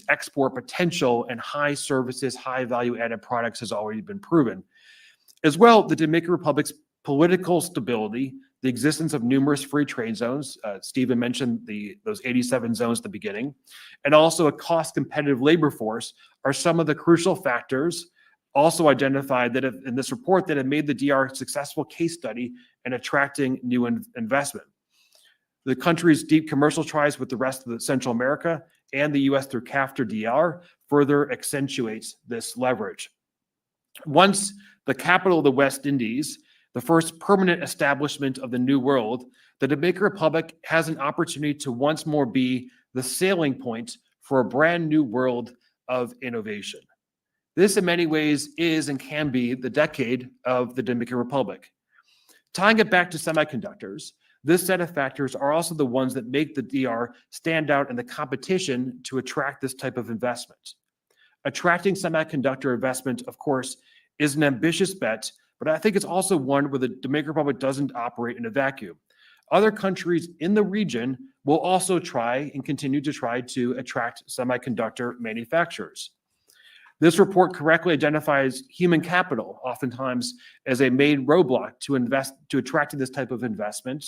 export potential and high services, high value added products has already been proven. As well, the Dominican Republic's political stability, the existence of numerous free trade zones, Stephen mentioned those 87 zones at the beginning, and also a cost competitive labor force are some of the crucial factors also identified that in this report that have made the DR a successful case study in attracting new investment. The country's deep commercial ties with the rest of Central America and the U.S. through CAFTA DR further accentuates this leverage. Once the capital of the West Indies, the first permanent establishment of the New World, the Dominican Republic has an opportunity to once more be the sailing point for a brand new world of innovation. This, in many ways, is and can be the decade of the Dominican Republic. Tying it back to semiconductors, this set of factors are also the ones that make the DR stand out in the competition to attract this type of investment. Attracting semiconductor investment, of course, is an ambitious bet, but I think it's also one where the Dominican Republic doesn't operate in a vacuum. Other countries in the region will also try and continue to try to attract semiconductor manufacturers. This report correctly identifies human capital, oftentimes as a main roadblock to attracting this type of investment.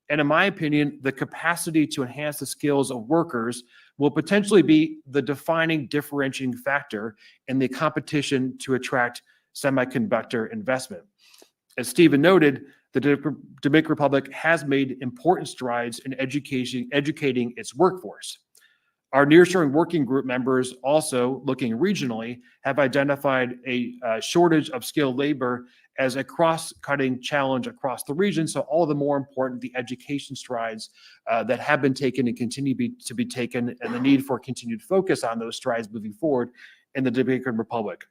And in my opinion, the capacity to enhance the skills of workers will potentially be the defining differentiating factor in the competition to attract semiconductor investment. As Stephen noted, the Dominican Republic has made important strides in educating its workforce. Our nearshoring working group members, also looking regionally, have identified a shortage of skilled labor as a cross-cutting challenge across the region. So all the more important the education strides that have been taken and continue to be taken, and the need for continued focus on those strides moving forward in the Dominican Republic.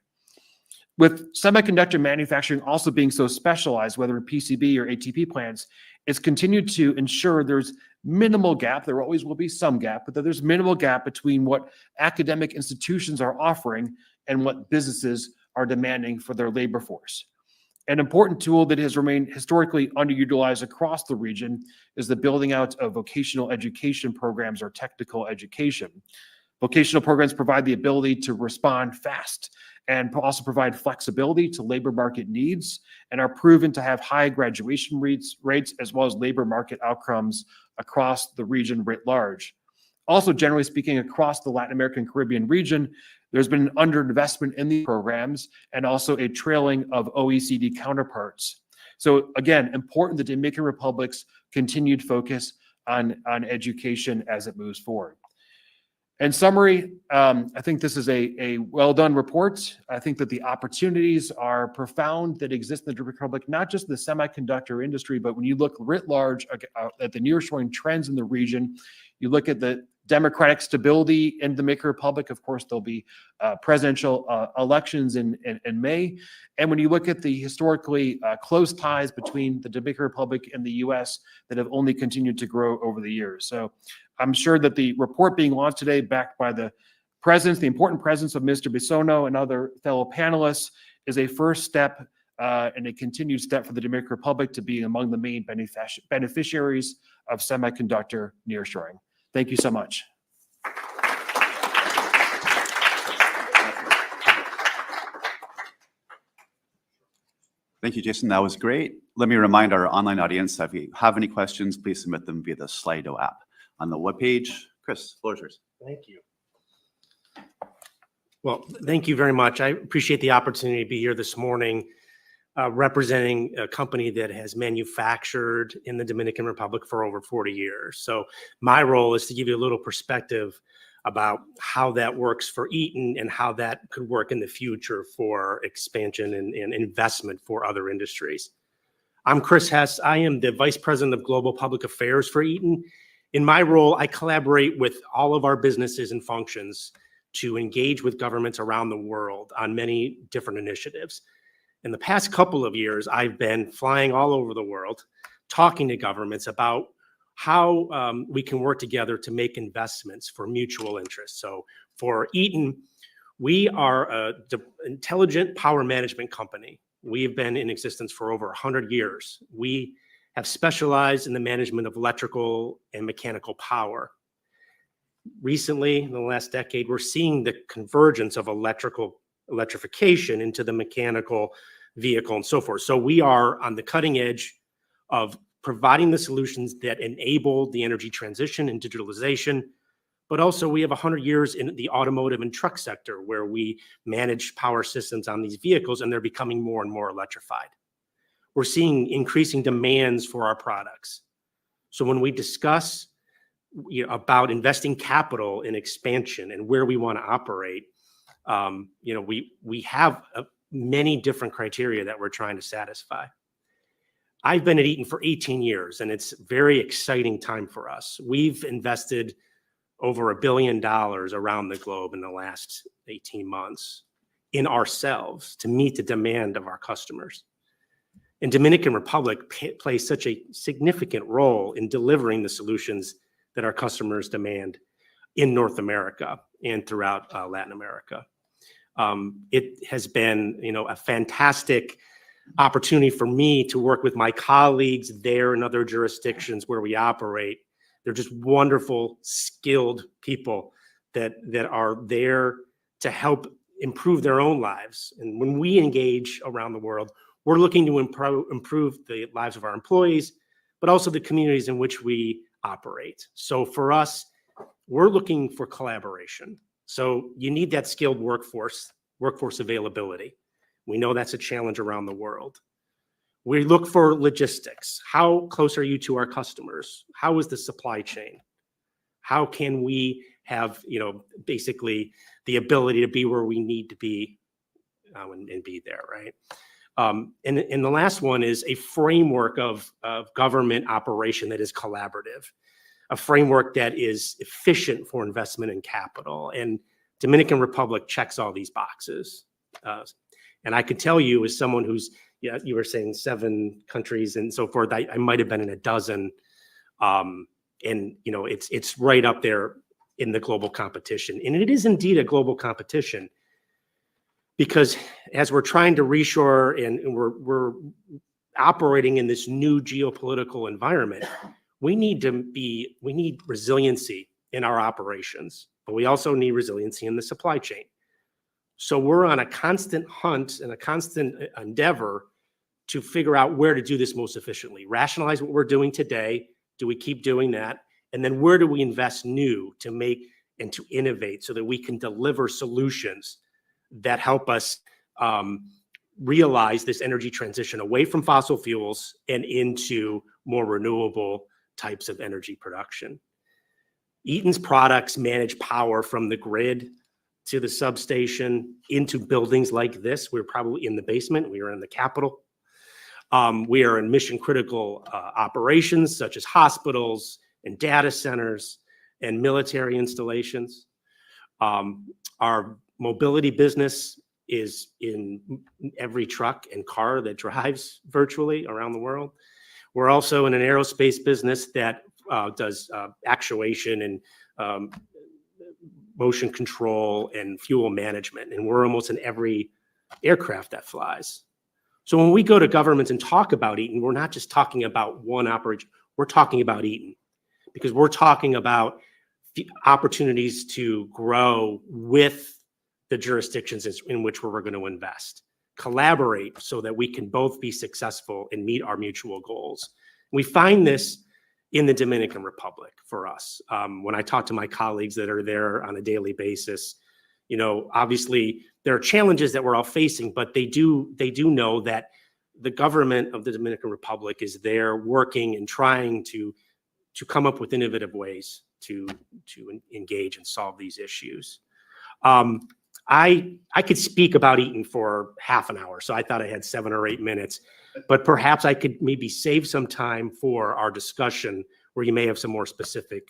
With semiconductor manufacturing also being so specialized, whether in PCB or ATP plants, it's continued to ensure there's minimal gap. There always will be some gap, but that there's minimal gap between what academic institutions are offering and what businesses are demanding for their labor force. An important tool that has remained historically underutilized across the region is the building out of vocational education programs or technical education. Vocational programs provide the ability to respond fast and also provide flexibility to labor market needs and are proven to have high graduation rates as well as labor market outcomes across the region writ large. Also, generally speaking, across the Latin American Caribbean region, there's been an underinvestment in these programs and also a trailing of OECD counterparts. So again, important the Dominican Republic's continued focus on education as it moves forward. In summary, I think this is a well-done report. I think that the opportunities are profound that exist in the Dominican Republic, not just the semiconductor industry, but when you look writ large at the nearshoring trends in the region, you look at the democratic stability in the Dominican Republic. Of course, there'll be presidential elections in May. And when you look at the historically close ties between the Dominican Republic and the U.S. that have only continued to grow over the years. So I'm sure that the report being launched today, backed by the important presence of Mr. Bissono and other fellow panelists, is a first step and a continued step for the Dominican Republic to be among the main beneficiaries of semiconductor nearshoring. Thank you so much. Thank you, Jason. That was great. Let me remind our online audience that if you have any questions, please submit them via the Slido app on the webpage. Chris, floor is yours. Thank you. Well, thank you very much. I appreciate the opportunity to be here this morning representing a company that has manufactured in the Dominican Republic for over 40 years. So my role is to give you a little perspective about how that works for Eaton and how that could work in the future for expansion and investment for other industries. I'm Chris Hess. I am the Vice President of Global Public Affairs for Eaton. In my role, I collaborate with all of our businesses and functions to engage with governments around the world on many different initiatives. In the past couple of years, I've been flying all over the world, talking to governments about how we can work together to make investments for mutual interest. So for Eaton, we are an intelligent power management company. We have been in existence for over 100 years. We have specialized in the management of electrical and mechanical power. Recently, in the last decade, we're seeing the convergence of electrification into the mechanical vehicle and so forth. So we are on the cutting edge of providing the solutions that enable the energy transition and digitalization, but also we have 100 years in the automotive and truck sector where we manage power systems on these vehicles, and they're becoming more and more electrified. We're seeing increasing demands for our products. So when we discuss about investing capital in expansion and where we want to operate, we have many different criteria that we're trying to satisfy. I've been at Eaton for 18 years, and it's a very exciting time for us. We've invested over $1 billion around the globe in the last 18 months in ourselves to meet the demand of our customers. And Dominican Republic plays such a significant role in delivering the solutions that our customers demand in North America and throughout Latin America. It has been, a fantastic opportunity for me to work with my colleagues there in other jurisdictions where we operate. They're just wonderful, skilled people that are there to help improve their own lives. And when we engage around the world, we're looking to improve the lives of our employees, but also the communities in which we operate. So for us, we're looking for collaboration. So you need that skilled workforce availability. We know that's a challenge around the world. We look for logistics. How close are you to our customers? How is the supply chain? How can we have, basically the ability to be where we need to be and be there, right? And the last one is a framework of government operation that is collaborative, a framework that is efficient for investment in capital. And Dominican Republic checks all these boxes. And I can tell you, as someone who's, you were saying 7 countries and so forth, I might have been in a dozen. And it's right up there in the global competition. And it is indeed a global competition, because as we're trying to reshore and we're operating in this new geopolitical environment, we need resiliency in our operations, but we also need resiliency in the supply chain. So we're on a constant hunt and a constant endeavor to figure out where to do this most efficiently, rationalize what we're doing today. Do we keep doing that? And then where do we invest new to make and to innovate so that we can deliver solutions that help us realize this energy transition away from fossil fuels and into more renewable types of energy production. Eaton's products manage power from the grid to the substation into buildings like this. We're probably in the basement. We are in the Capitol. We are in mission critical operations such as hospitals and data centers and military installations. Our mobility business is in every truck and car that drives virtually around the world. We're also in an aerospace business that does actuation and motion control and fuel management. And we're almost in every aircraft that flies. So when we go to governments and talk about Eaton, we're not just talking about one operation, we're talking about Eaton, because we're talking about the opportunities to grow with the jurisdictions in which we're going to invest, collaborate so that we can both be successful and meet our mutual goals. We find this in the Dominican Republic for us. When I talk to my colleagues that are there on a daily basis, you know, obviously there are challenges that we're all facing, but they do know that the government of the Dominican Republic is there working and trying to come up with innovative ways to engage and solve these issues. I could speak about Eaton for half an hour, so I thought I had 7 or 8 minutes, but perhaps I could maybe save some time for our discussion where you may have some more specific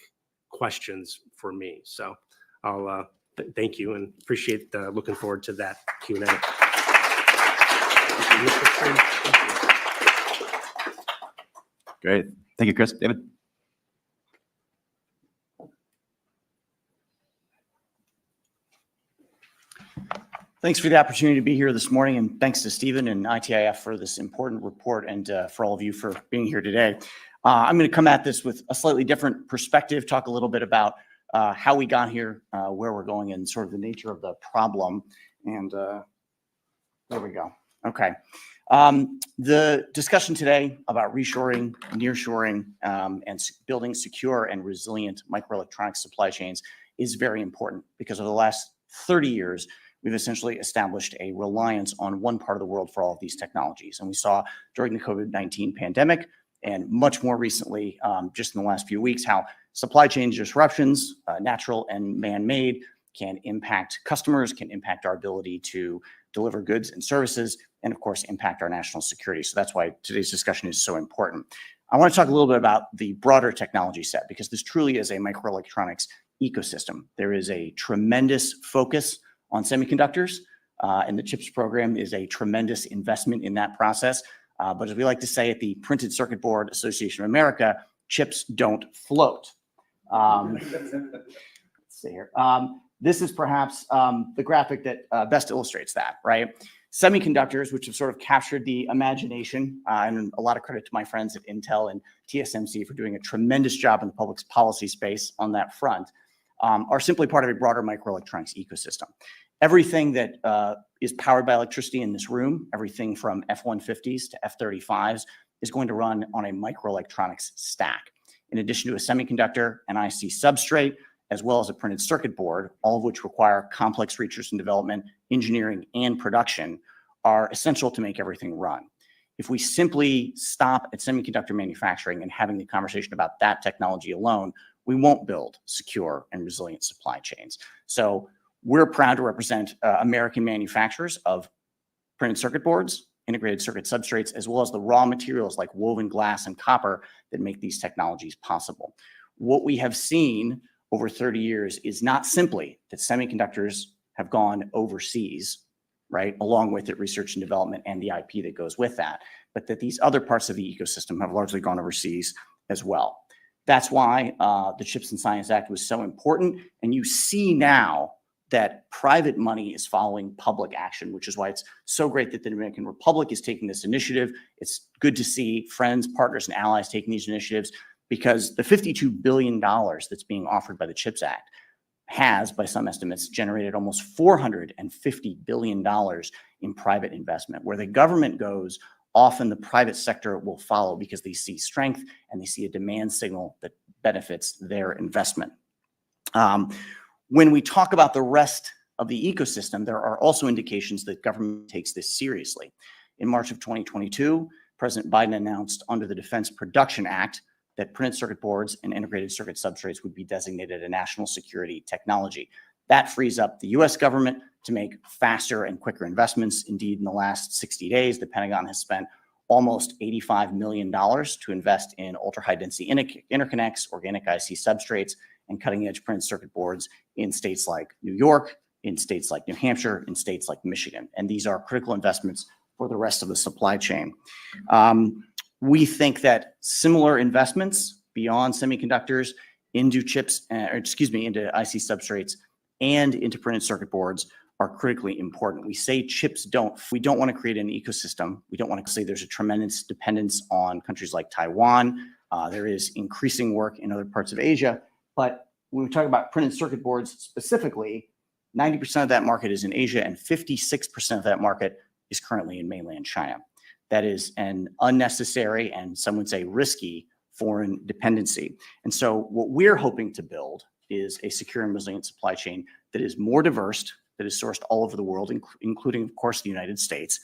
questions for me. So I'll thank you and appreciate looking forward to that Q&A. Great. Thank you, Chris. David? Thanks for the opportunity to be here this morning, and thanks to Stephen and ITIF for this important report and for all of you for being here today. I'm going to come at this with a slightly different perspective, talk a little bit about how we got here, where we're going, and sort of the nature of the problem. And there we go. Okay. The discussion today about reshoring, nearshoring, and building secure and resilient microelectronics supply chains is very important because over the last 30 years, we've essentially established a reliance on one part of the world for all of these technologies. And we saw during the COVID-19 pandemic, and much more recently, just in the last few weeks, how supply chain disruptions, natural and man-made, can impact customers, can impact our ability to deliver goods and services, and of course, impact our national security. So that's why today's discussion is so important. I want to talk a little bit about the broader technology set, because this truly is a microelectronics ecosystem. There is a tremendous focus on semiconductors, and the CHIPS program is a tremendous investment in that process. But as we like to say at the Printed Circuit Board Association of America, chips don't float. Let's see here. This is perhaps the graphic that best illustrates that, right? Semiconductors, which have sort of captured the imagination, and a lot of credit to my friends at Intel and TSMC for doing a tremendous job in the public policy space on that front, are simply part of a broader microelectronics ecosystem. Everything that is powered by electricity in this room, everything from F-150s to F-35s, is going to run on a microelectronics stack. In addition to a semiconductor, an IC substrate, as well as a printed circuit board, all of which require complex research and development, engineering, and production, are essential to make everything run. If we simply stop at semiconductor manufacturing and having the conversation about that technology alone, we won't build secure and resilient supply chains. So we're proud to represent American manufacturers of printed circuit boards, integrated circuit substrates, as well as the raw materials like woven glass and copper that make these technologies possible. What we have seen over 30 years is not simply that semiconductors have gone overseas, right, along with it research and development and the IP that goes with that, but that these other parts of the ecosystem have largely gone overseas as well. That's why the CHIPS and Science Act was so important. And you see now that private money is following public action, which is why it's so great that the Dominican Republic is taking this initiative. It's good to see friends, partners, and allies taking these initiatives, because the $52 billion that's being offered by the CHIPS Act has, by some estimates, generated almost $450 billion in private investment. Where the government goes, often the private sector will follow because they see strength and they see a demand signal that benefits their investment. When we talk about the rest of the ecosystem, there are also indications that government takes this seriously. In March of 2022, President Biden announced under the Defense Production Act that printed circuit boards and integrated circuit substrates would be designated a national security technology. That frees up the US government to make faster and quicker investments. Indeed, in the last 60 days, the Pentagon has spent almost $85 million to invest in ultra-high density interconnects, organic IC substrates, and cutting-edge printed circuit boards in states like New York, in states like New Hampshire, in states like Michigan. And these are critical investments for the rest of the supply chain. We think that similar investments beyond semiconductors into chips, into IC substrates and into printed circuit boards are critically important. We say we don't want to create an ecosystem. We don't want to say there's a tremendous dependence on countries like Taiwan. There is increasing work in other parts of Asia. But when we talk about printed circuit boards specifically, 90% of that market is in Asia and 56% of that market is currently in mainland China. That is an unnecessary and some would say risky foreign dependency. And so what we're hoping to build is a secure and resilient supply chain that is more diverse, that is sourced all over the world, including, of course, the United States,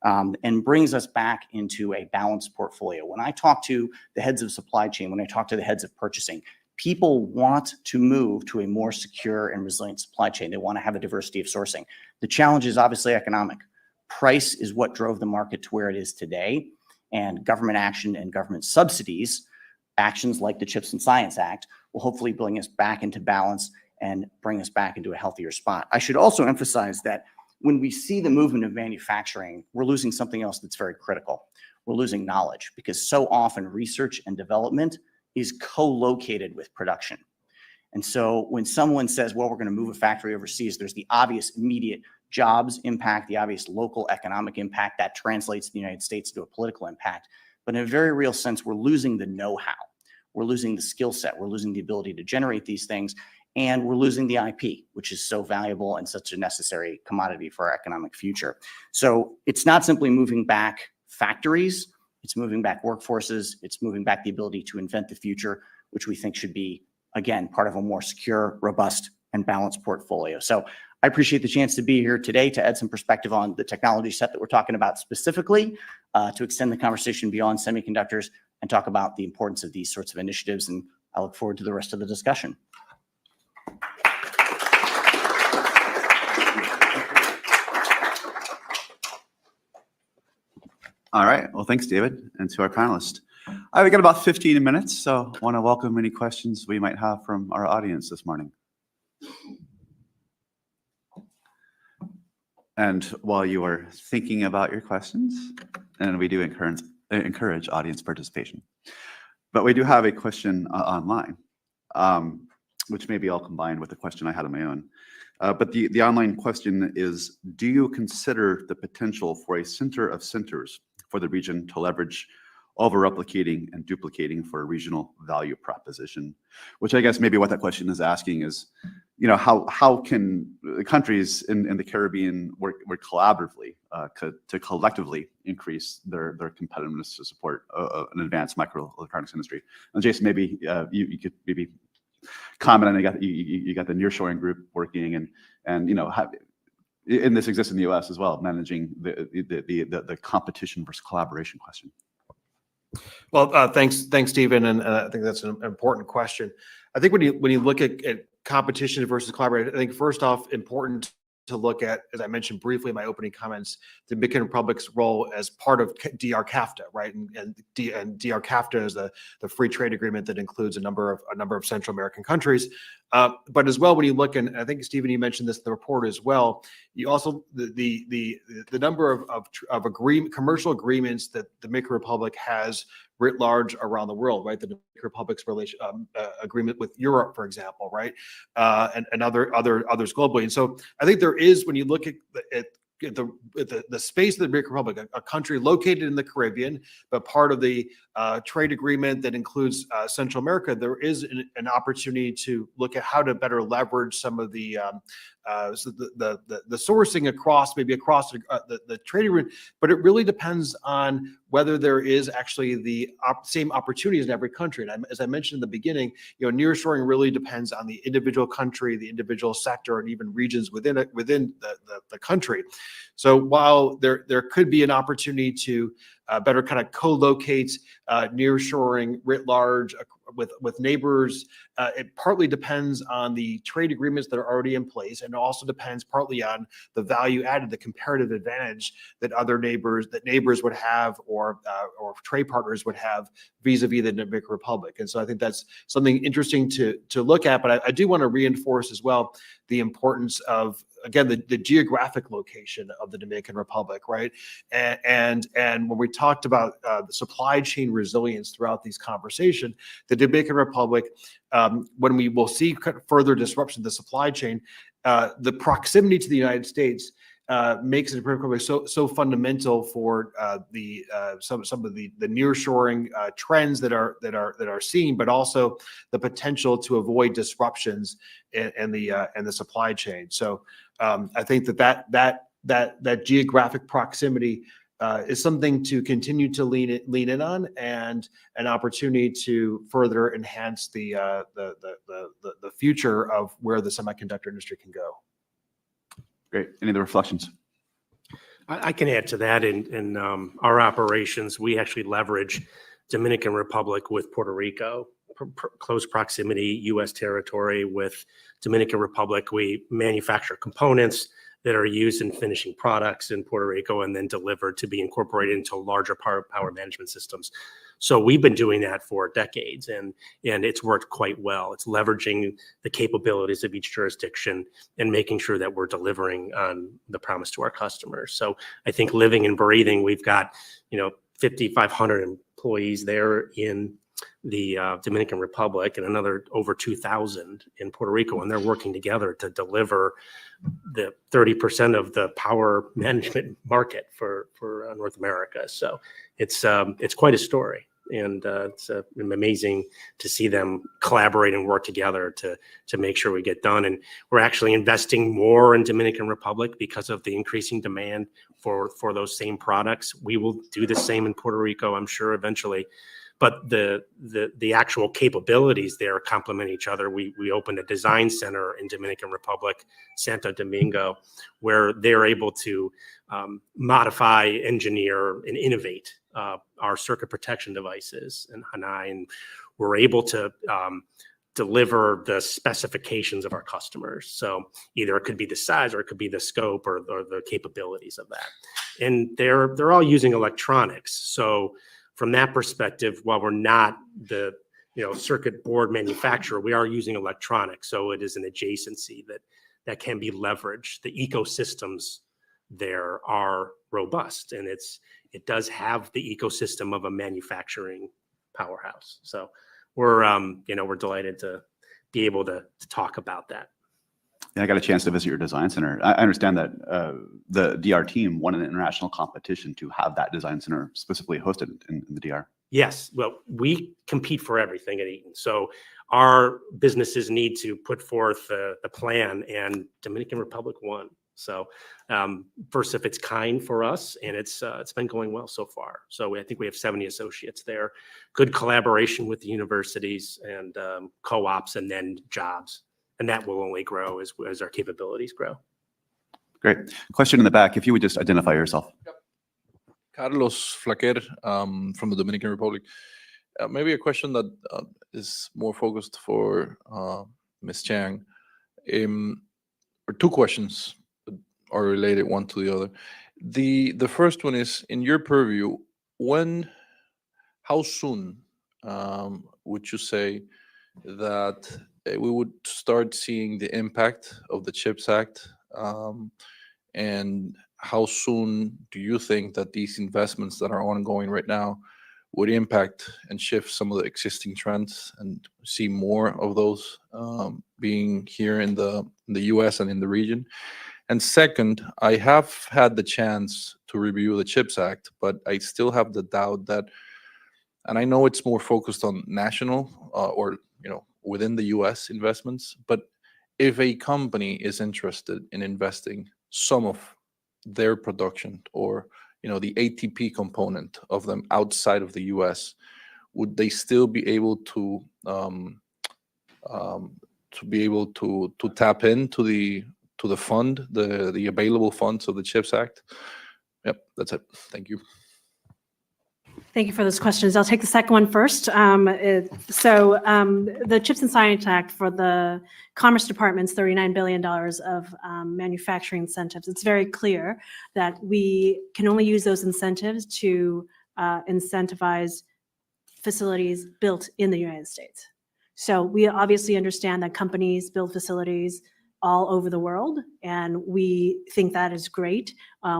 and brings us back into a balanced portfolio. When I talk to the heads of supply chain, when I talk to the heads of purchasing, people want to move to a more secure and resilient supply chain. They want to have a diversity of sourcing. The challenge is obviously economic. Price is what drove the market to where it is today, and government action and government subsidies, actions like the CHIPS and Science Act, will hopefully bring us back into balance and bring us back into a healthier spot. I should also emphasize that when we see the movement of manufacturing, we're losing something else that's very critical. We're losing knowledge, because so often research and development is co-located with production. And so when someone says, well, we're going to move a factory overseas, there's the obvious immediate jobs impact, the obvious local economic impact that translates in the United States to a political impact. But in a very real sense, we're losing the know-how. We're losing the skill set. We're losing the ability to generate these things. And we're losing the IP, which is so valuable and such a necessary commodity for our economic future. So it's not simply moving back factories. It's moving back workforces. It's moving back the ability to invent the future, which we think should be, again, part of a more secure, robust, and balanced portfolio. So I appreciate the chance to be here today to add some perspective on the technology set that we're talking about specifically, to extend the conversation beyond semiconductors and talk about the importance of these sorts of initiatives. And I look forward to the rest of the discussion. All right. Well, thanks, David, and to our panelists. We've got about 15 minutes, so I want to welcome any questions we might have from our audience this morning. And while you are thinking about your questions, and we do encourage audience participation, but we do have a question online, which maybe I'll combine with the question I had on my own. But the online question is, do you consider the potential for a center of centers for the region to leverage over-replicating and duplicating for a regional value proposition? Which I guess maybe what that question is asking is, you know, how can countries in the Caribbean work collaboratively to collectively increase their competitiveness to support an advanced microelectronics industry? And Jason, maybe you could maybe comment on, you got the nearshoring group working, and you know, and this exists in the U.S. as well, managing the competition versus collaboration question. Well, thanks, Stephen, and I think that's an important question. I think when you look at competition versus collaboration, I think first off, important to look at, as I mentioned briefly in my opening comments, the Dominican Republic's role as part of DR-CAFTA, right? And DR-CAFTA is the free trade agreement that includes a number of Central American countries. But as well, when you look, and I think Stephen, you mentioned this in the report as well, you also the number of commercial agreements that the Dominican Republic has writ large around the world, right? The Dominican Republic's agreement with Europe, for example, right? And others globally. And so I think there is, when you look at the space of the Dominican Republic, a country located in the Caribbean, but part of the trade agreement that includes Central America, there is an opportunity to look at how to better leverage some of the sourcing across the trade agreement. But it really depends on whether there is actually the same opportunities in every country. And as I mentioned in the beginning, you know, nearshoring really depends on the individual country, the individual sector, and even regions within the country. So while there could be an opportunity to better kind of co-locate nearshoring writ large with neighbors. It partly depends on the trade agreements that are already in place, and it also depends partly on the value added, the comparative advantage that neighbors would have, or trade partners would have vis-a-vis the Dominican Republic. And so I think that's something interesting to look at. But I do want to reinforce as well the importance of, again, the geographic location of the Dominican Republic, right? And when we talked about the supply chain resilience throughout these conversations, the Dominican Republic, when we will see further disruption of the supply chain, the proximity to the United States makes it so fundamental for some of the nearshoring trends that are seen, but also the potential to avoid disruptions in the supply chain. So I think that geographic proximity is something to continue to lean in on, and an opportunity to further enhance the future of where the semiconductor industry can go. Great. Any other reflections? I can add to that. In our operations, we actually leverage Dominican Republic with Puerto Rico, close proximity, U.S. territory with Dominican Republic. We manufacture components that are used in finishing products in Puerto Rico and then delivered to be incorporated into larger power management systems. So we've been doing that for decades, and it's worked quite well. It's leveraging the capabilities of each jurisdiction and making sure that we're delivering on the promise to our customers. So I think living and breathing, we've got 5,500 employees there in the Dominican Republic and another over 2,000 in Puerto Rico, and they're working together to deliver the 30% of the power management market for North America. So it's quite a story, and it's amazing to see them collaborate and work together to make sure we get done. And we're actually investing more in Dominican Republic because of the increasing demand for those same products. We will do the same in Puerto Rico, I'm sure, eventually. But the actual capabilities there complement each other. We opened a design center in Dominican Republic, Santo Domingo, where they're able to modify, engineer, and innovate our circuit protection devices in Hanai, and we're able to deliver the specifications of our customers. So either it could be the size, or it could be the scope, or the capabilities of that. And they're all using electronics. So from that perspective, while we're not the circuit board manufacturer, we are using electronics. So it is an adjacency that can be leveraged. The ecosystems there are robust, and it does have the ecosystem of a manufacturing powerhouse. So we're delighted to be able to talk about that. Yeah, I got a chance to visit your design center. I understand that the DR team won an international competition to have that design center specifically hosted in the DR. Yes. Well, we compete for everything at Eaton. So our businesses need to put forth the plan, and Dominican Republic won. So first of its kind for us, and it's been going well so far. So I think we have 70 associates there. Good collaboration with the universities and co-ops, and then jobs. And that will only grow as our capabilities grow. Great. Question in the back, if you would just identify yourself. Carlos Flaquer from the Dominican Republic. Maybe a question that is more focused for Ms. Chang. Or two questions that are related one to the other. The first one is, in your purview, how soon would you say that we would start seeing the impact of the CHIPS Act? And how soon do you think that these investments that are ongoing right now would impact and shift some of the existing trends and see more of those being here in the US and in the region? And second, I have had the chance to review the CHIPS Act, but I still have the doubt that, and I know it's more focused on national or within the US investments, but if a company is interested in investing some of their production or the ATP component of them outside of the US, would they still be able to tap into the fund, the available funds of the CHIPS Act? Yep, that's it. Thank you. Thank you for those questions. I'll take the second one first. The Chips and Science Act for the Commerce Department's $39 billion of manufacturing incentives. It's very clear that we can only use those incentives to incentivize facilities built in the United States. So we obviously understand that companies build facilities all over the world, and we think that is great.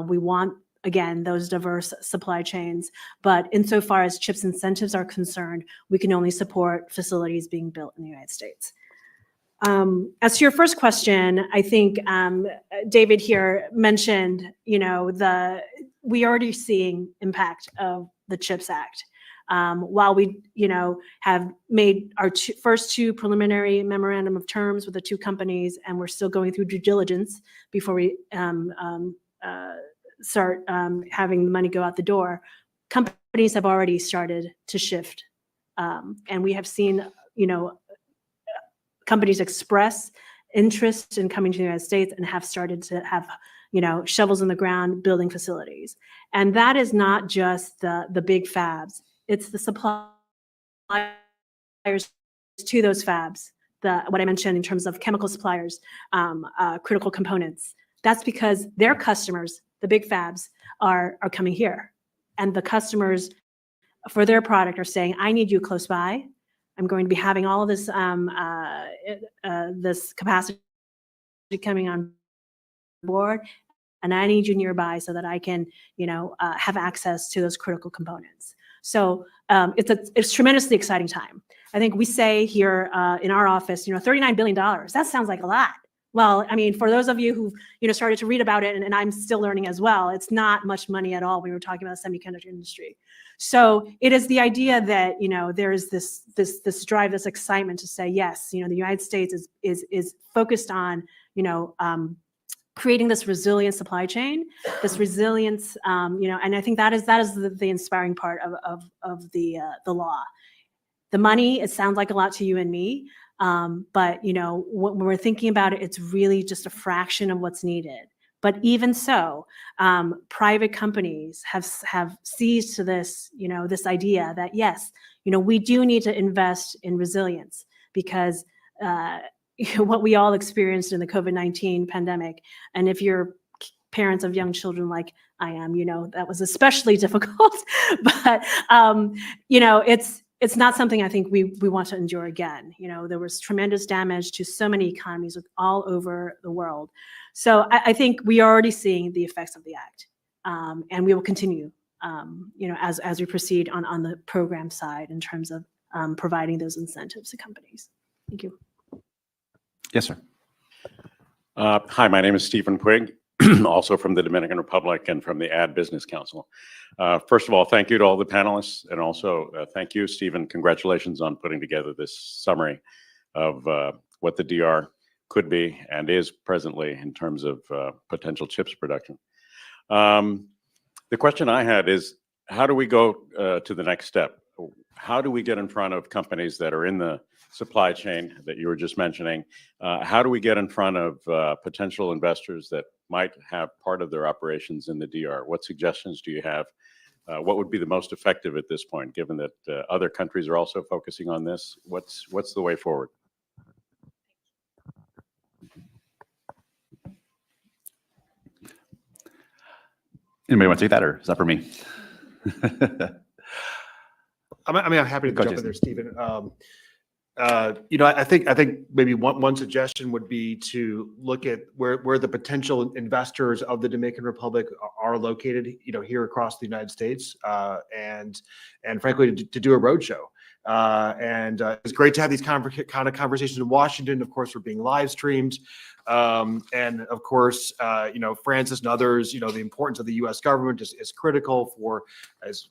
We want, again, those diverse supply chains, but insofar as CHIPS incentives are concerned, we can only support facilities being built in the United States. As to your first question, I think David here mentioned, we already seeing impact of the CHIPS Act. While we, have made our first two preliminary memorandum of terms with the two companies, and we're still going through due diligence before we start having the money go out the door, companies have already started to shift. And we have seen, companies express interest in coming to the United States and have started to have, shovels in the ground building facilities. And that is not just the big fabs. It's the suppliers to those fabs, what I mentioned in terms of chemical suppliers, critical components. That's because their customers, the big fabs, are coming here. And the customers for their product are saying, I need you close by. I'm going to be having all of this, this capacity coming on board, and I need you nearby so that I can, have access to those critical components. So it's tremendously exciting time. I think we say here in our office, $39 billion, that sounds like a lot. Well, I mean, for those of you who've, started to read about it, and I'm still learning as well, it's not much money at all when we're talking about the semiconductor industry. So it is the idea that, there is this drive, this excitement to say, yes, the United States is focused on, creating this resilient supply chain, this resilience, and I think that is the inspiring part of the law. The money, it sounds like a lot to you and me, but when we're thinking about it, it's really just a fraction of what's needed. But even so, private companies have seized to this, this idea that yes, we do need to invest in resilience because what we all experienced in the COVID-19 pandemic, and if you're parents of young children like I am, that was especially difficult. But it's not something I think we want to endure again. There was tremendous damage to so many economies all over the world. So I think we are already seeing the effects of the act, and we will continue, as we proceed on the program side in terms of providing those incentives to companies. Thank you. Yes, sir. Hi, my name is Stephen Puig, also from the Dominican Republic and from the Ad Business Council. First of all, thank you to all the panelists, and also thank you, Stephen. Congratulations on putting together this summary of what the DR could be and is presently in terms of potential chips production. The question I had is, how do we go to the next step? How do we get in front of companies that are in the supply chain that you were just mentioning? How do we get in front of potential investors that might have part of their operations in the DR? What suggestions do you have? What would be the most effective at this point, given that other countries are also focusing on this? What's the way forward? Anybody want to take that, or is that for me? I'm happy to jump in there, Stephen. I think maybe one suggestion would be to look at where the potential investors of the Dominican Republic are located, here across the United States, and frankly, to do a roadshow. And it's great to have these kind of conversations in Washington. Of course, we're being live streamed. And of course, Francis and others, the importance of the U.S. government is critical for, as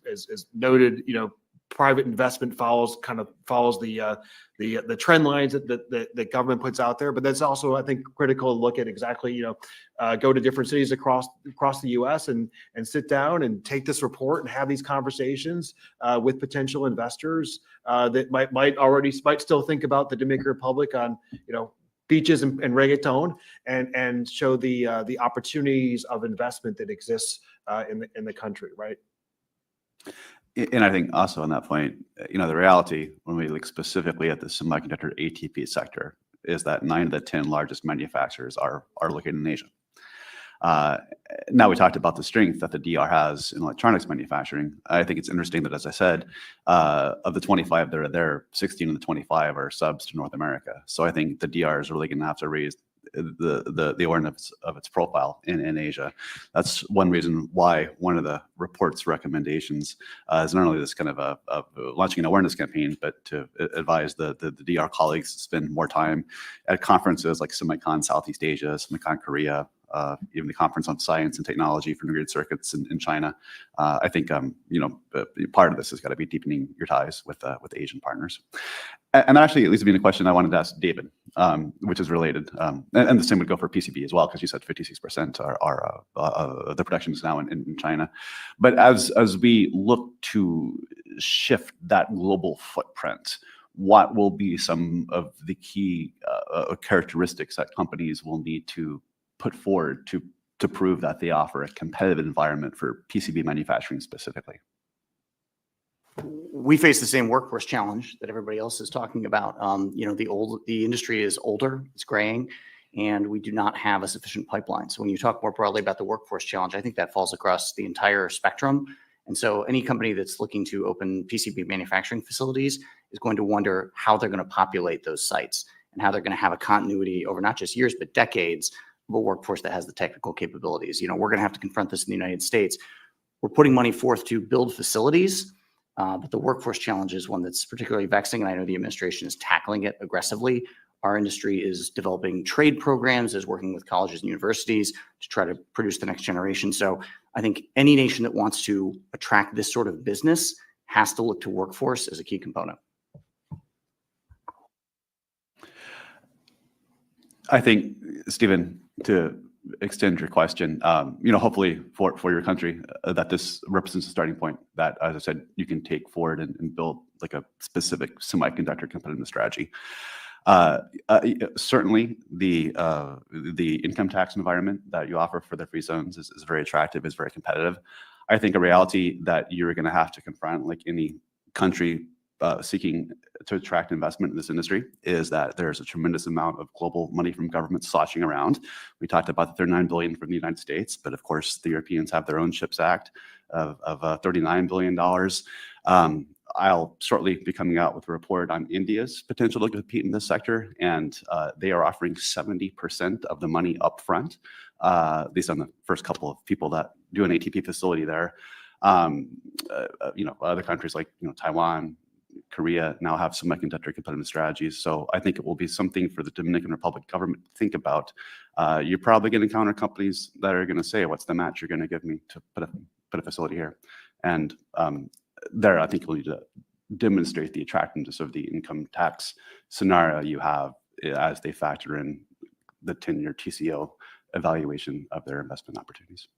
noted, private investment follows the trend lines that the government puts out there. But that's also, I think, critical to look at exactly, go to different cities across the U.S. and sit down and take this report and have these conversations with potential investors that might still think about the Dominican Republic on, beaches and reggaeton, and show the opportunities of investment that exists in the country, right? And I think also on that point, the reality when we look specifically at the semiconductor ATP sector is that 9 of the 10 largest manufacturers are located in Asia. Now we talked about the strength that the DR has in electronics manufacturing. I think it's interesting that, as I said, of the 25 that are there, 16 of the 25 are subs to North America. So I think the DR is really going to have to raise the awareness of its profile in Asia. That's one reason why one of the report's recommendations is not only this kind of launching an awareness campaign, but to advise the DR colleagues to spend more time at conferences like SemiCon Southeast Asia, SemiCon Korea, even the Conference on Science and Technology for Integrated Circuits in China. I think part of this has got to be deepening your ties with Asian partners. And actually, it leads me to a question I wanted to ask David, which is related. And the same would go for PCB as well, because you said 56% are the production is now in China. But as we look to shift that global footprint, what will be some of the key characteristics that companies will need to put forward to prove that they offer a competitive environment for PCB manufacturing specifically? We face the same workforce challenge that everybody else is talking about. The industry is older, it's graying, and we do not have a sufficient pipeline. So when you talk more broadly about the workforce challenge, I think that falls across the entire spectrum. And so any company that's looking to open PCB manufacturing facilities is going to wonder how they're going to populate those sites and how they're going to have a continuity over not just years, but decades of a workforce that has the technical capabilities. We're going to have to confront this in the United States. We're putting money forth to build facilities, but the workforce challenge is one that's particularly vexing, and I know the administration is tackling it aggressively. Our industry is developing trade programs, is working with colleges and universities to try to produce the next generation. So I think any nation that wants to attract this sort of business has to look to workforce as a key component. I think, Stephen, to extend your question, hopefully for your country, that this represents a starting point that, as I said, you can take forward and build like a specific semiconductor competitive strategy. Certainly, the income tax environment that you offer for the free zones is very attractive, is very competitive. I think a reality that you're going to have to confront, like any country seeking to attract investment in this industry, is that there's a tremendous amount of global money from governments sloshing around. We talked about the $39 billion from the United States, but of course the Europeans have their own CHIPS Act of $39 billion. I'll shortly be coming out with a report on India's potential to compete in this sector, and they are offering 70% of the money up front, at least on the first couple of people that do an ATP facility there. Other countries like Taiwan, Korea now have semiconductor competitive strategies. So I think it will be something for the Dominican Republic government to think about. You're probably going to encounter companies that are going to say, what's the match you're going to give me to put a facility here? And there, I think you'll need to demonstrate the attractiveness of the income tax scenario you have as they factor in the 10-year TCO evaluation of their investment opportunities.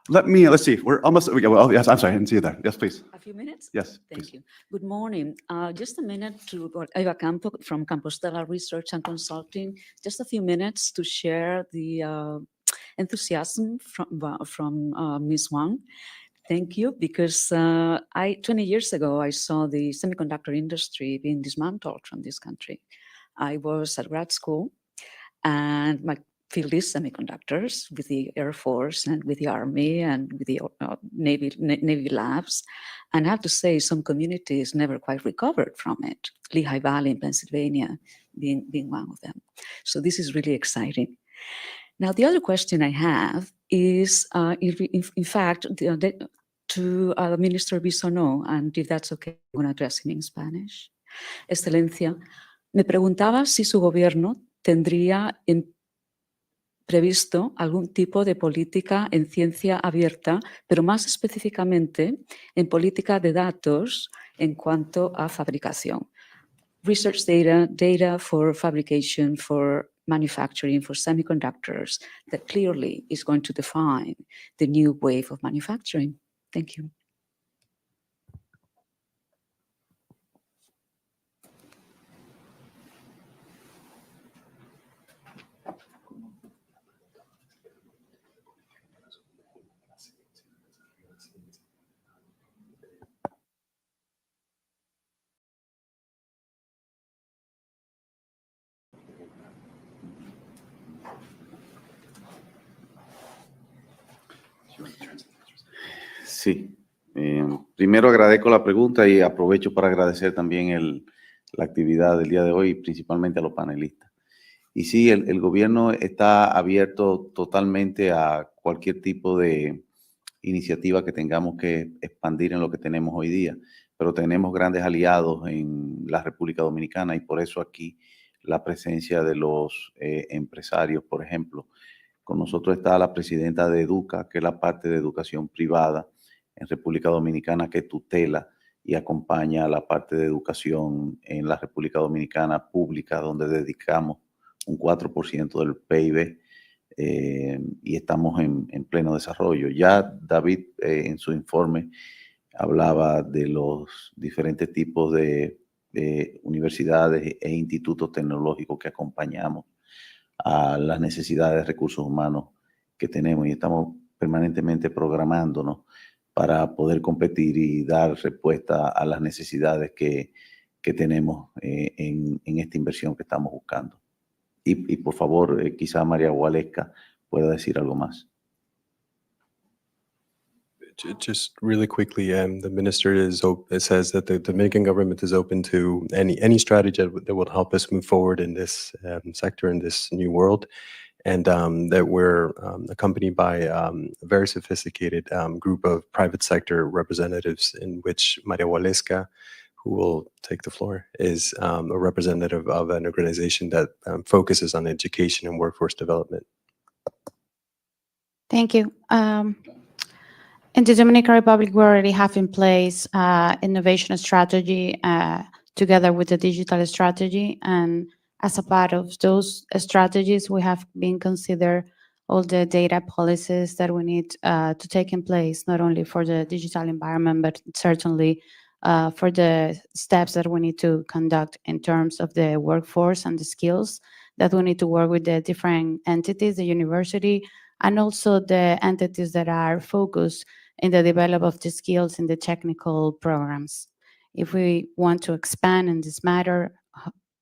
Let's see, we're almost, well, yes, I'm sorry, I didn't see you there. Yes, please. A few minutes? Yes, Thank please. you. Good morning. Just a minute to Eva Campo from Compostela Research and Consulting. Just a few minutes to share the enthusiasm from Ms. Wang. Thank you, because 20 years ago, I saw the semiconductor industry being dismantled from this country. I was at grad school, and my field is semiconductors with the Air Force and with the Army and with the Navy labs. And I have to say, some communities never quite recovered from it. Lehigh Valley in Pennsylvania being one of them. So this is really exciting. Now, the other question I have is, in fact, to Minister Bisonó, and if that's okay, I'm going to address him in Spanish. Excelencia, me preguntaba si su gobierno tendría previsto algún tipo de política en ciencia abierta, pero más específicamente en política de datos en cuanto a fabricación. Research data, data for fabrication, for manufacturing, for semiconductors, that clearly is going to define the new wave of manufacturing. Thank you. Sí. Primero agradezco la pregunta y aprovecho para agradecer también la actividad del día de hoy, principalmente a los panelistas. Y sí, el gobierno está abierto totalmente a cualquier tipo de iniciativa que tengamos que expandir en lo que tenemos hoy día, pero tenemos grandes aliados en la República Dominicana y por eso aquí la presencia de los empresarios, por ejemplo. Con nosotros está la presidenta de Educa, que es la parte de educación privada en República Dominicana que tutela y acompaña a la parte de educación en la República Dominicana pública, donde dedicamos un 4% del PIB y estamos en pleno desarrollo. Ya David en su informe hablaba de los diferentes tipos de universidades e institutos tecnológicos que acompañamos a las necesidades de recursos humanos que tenemos y estamos permanentemente programándonos para poder competir y dar respuesta a las necesidades que tenemos en esta inversión que estamos buscando. Y por favor, quizá María Gualesca pueda decir algo más. Just really quickly, the minister it says that the Dominican government is open to any strategy that will help us move forward in this sector, in this new world, and that we're accompanied by a very sophisticated group of private sector representatives, in which Maria Waleska, who will take the floor, is a representative of an organization that focuses on education and workforce development. Thank you. In the Dominican Republic, we already have in place innovation strategy together with the digital strategy. And as a part of those strategies, we have been consider all the data policies that we need to take in place, not only for the digital environment, but certainly for the steps that we need to conduct in terms of the workforce and the skills that we need to work with the different entities, the university, and also the entities that are focused in the development of the skills in the technical programs. If we want to expand in this matter,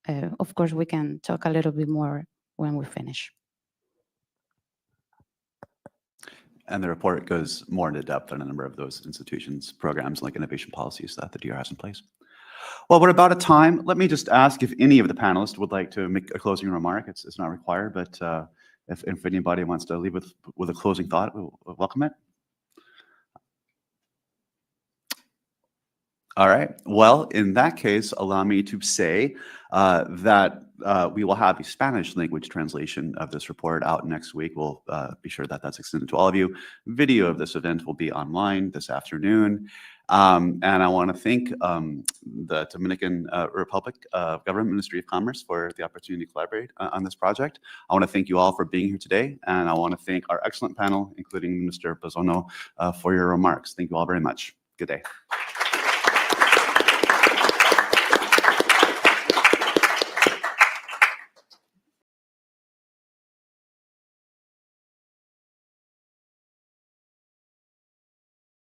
of course, we can talk a little bit more when we finish. And the report goes more into depth on a number of those institutions, programs, like innovation policies that the DR has in place. Well, we're about at time. Let me just ask if any of the panelists would like to make a closing remark. It's not required, but if anybody wants to leave with a closing thought, we'll welcome it. All right. Well, in that case, allow me to say that we will have a Spanish language translation of this report out next week. We'll be sure that that's extended to all of you. Video of this event will be online this afternoon. And I want to thank the Dominican Republic Government Ministry of Commerce for the opportunity to collaborate on this project. I want to thank you all for being here today. And I want to thank our excellent panel, including Mr. Bozono, for your remarks. Thank you all very much. Good day.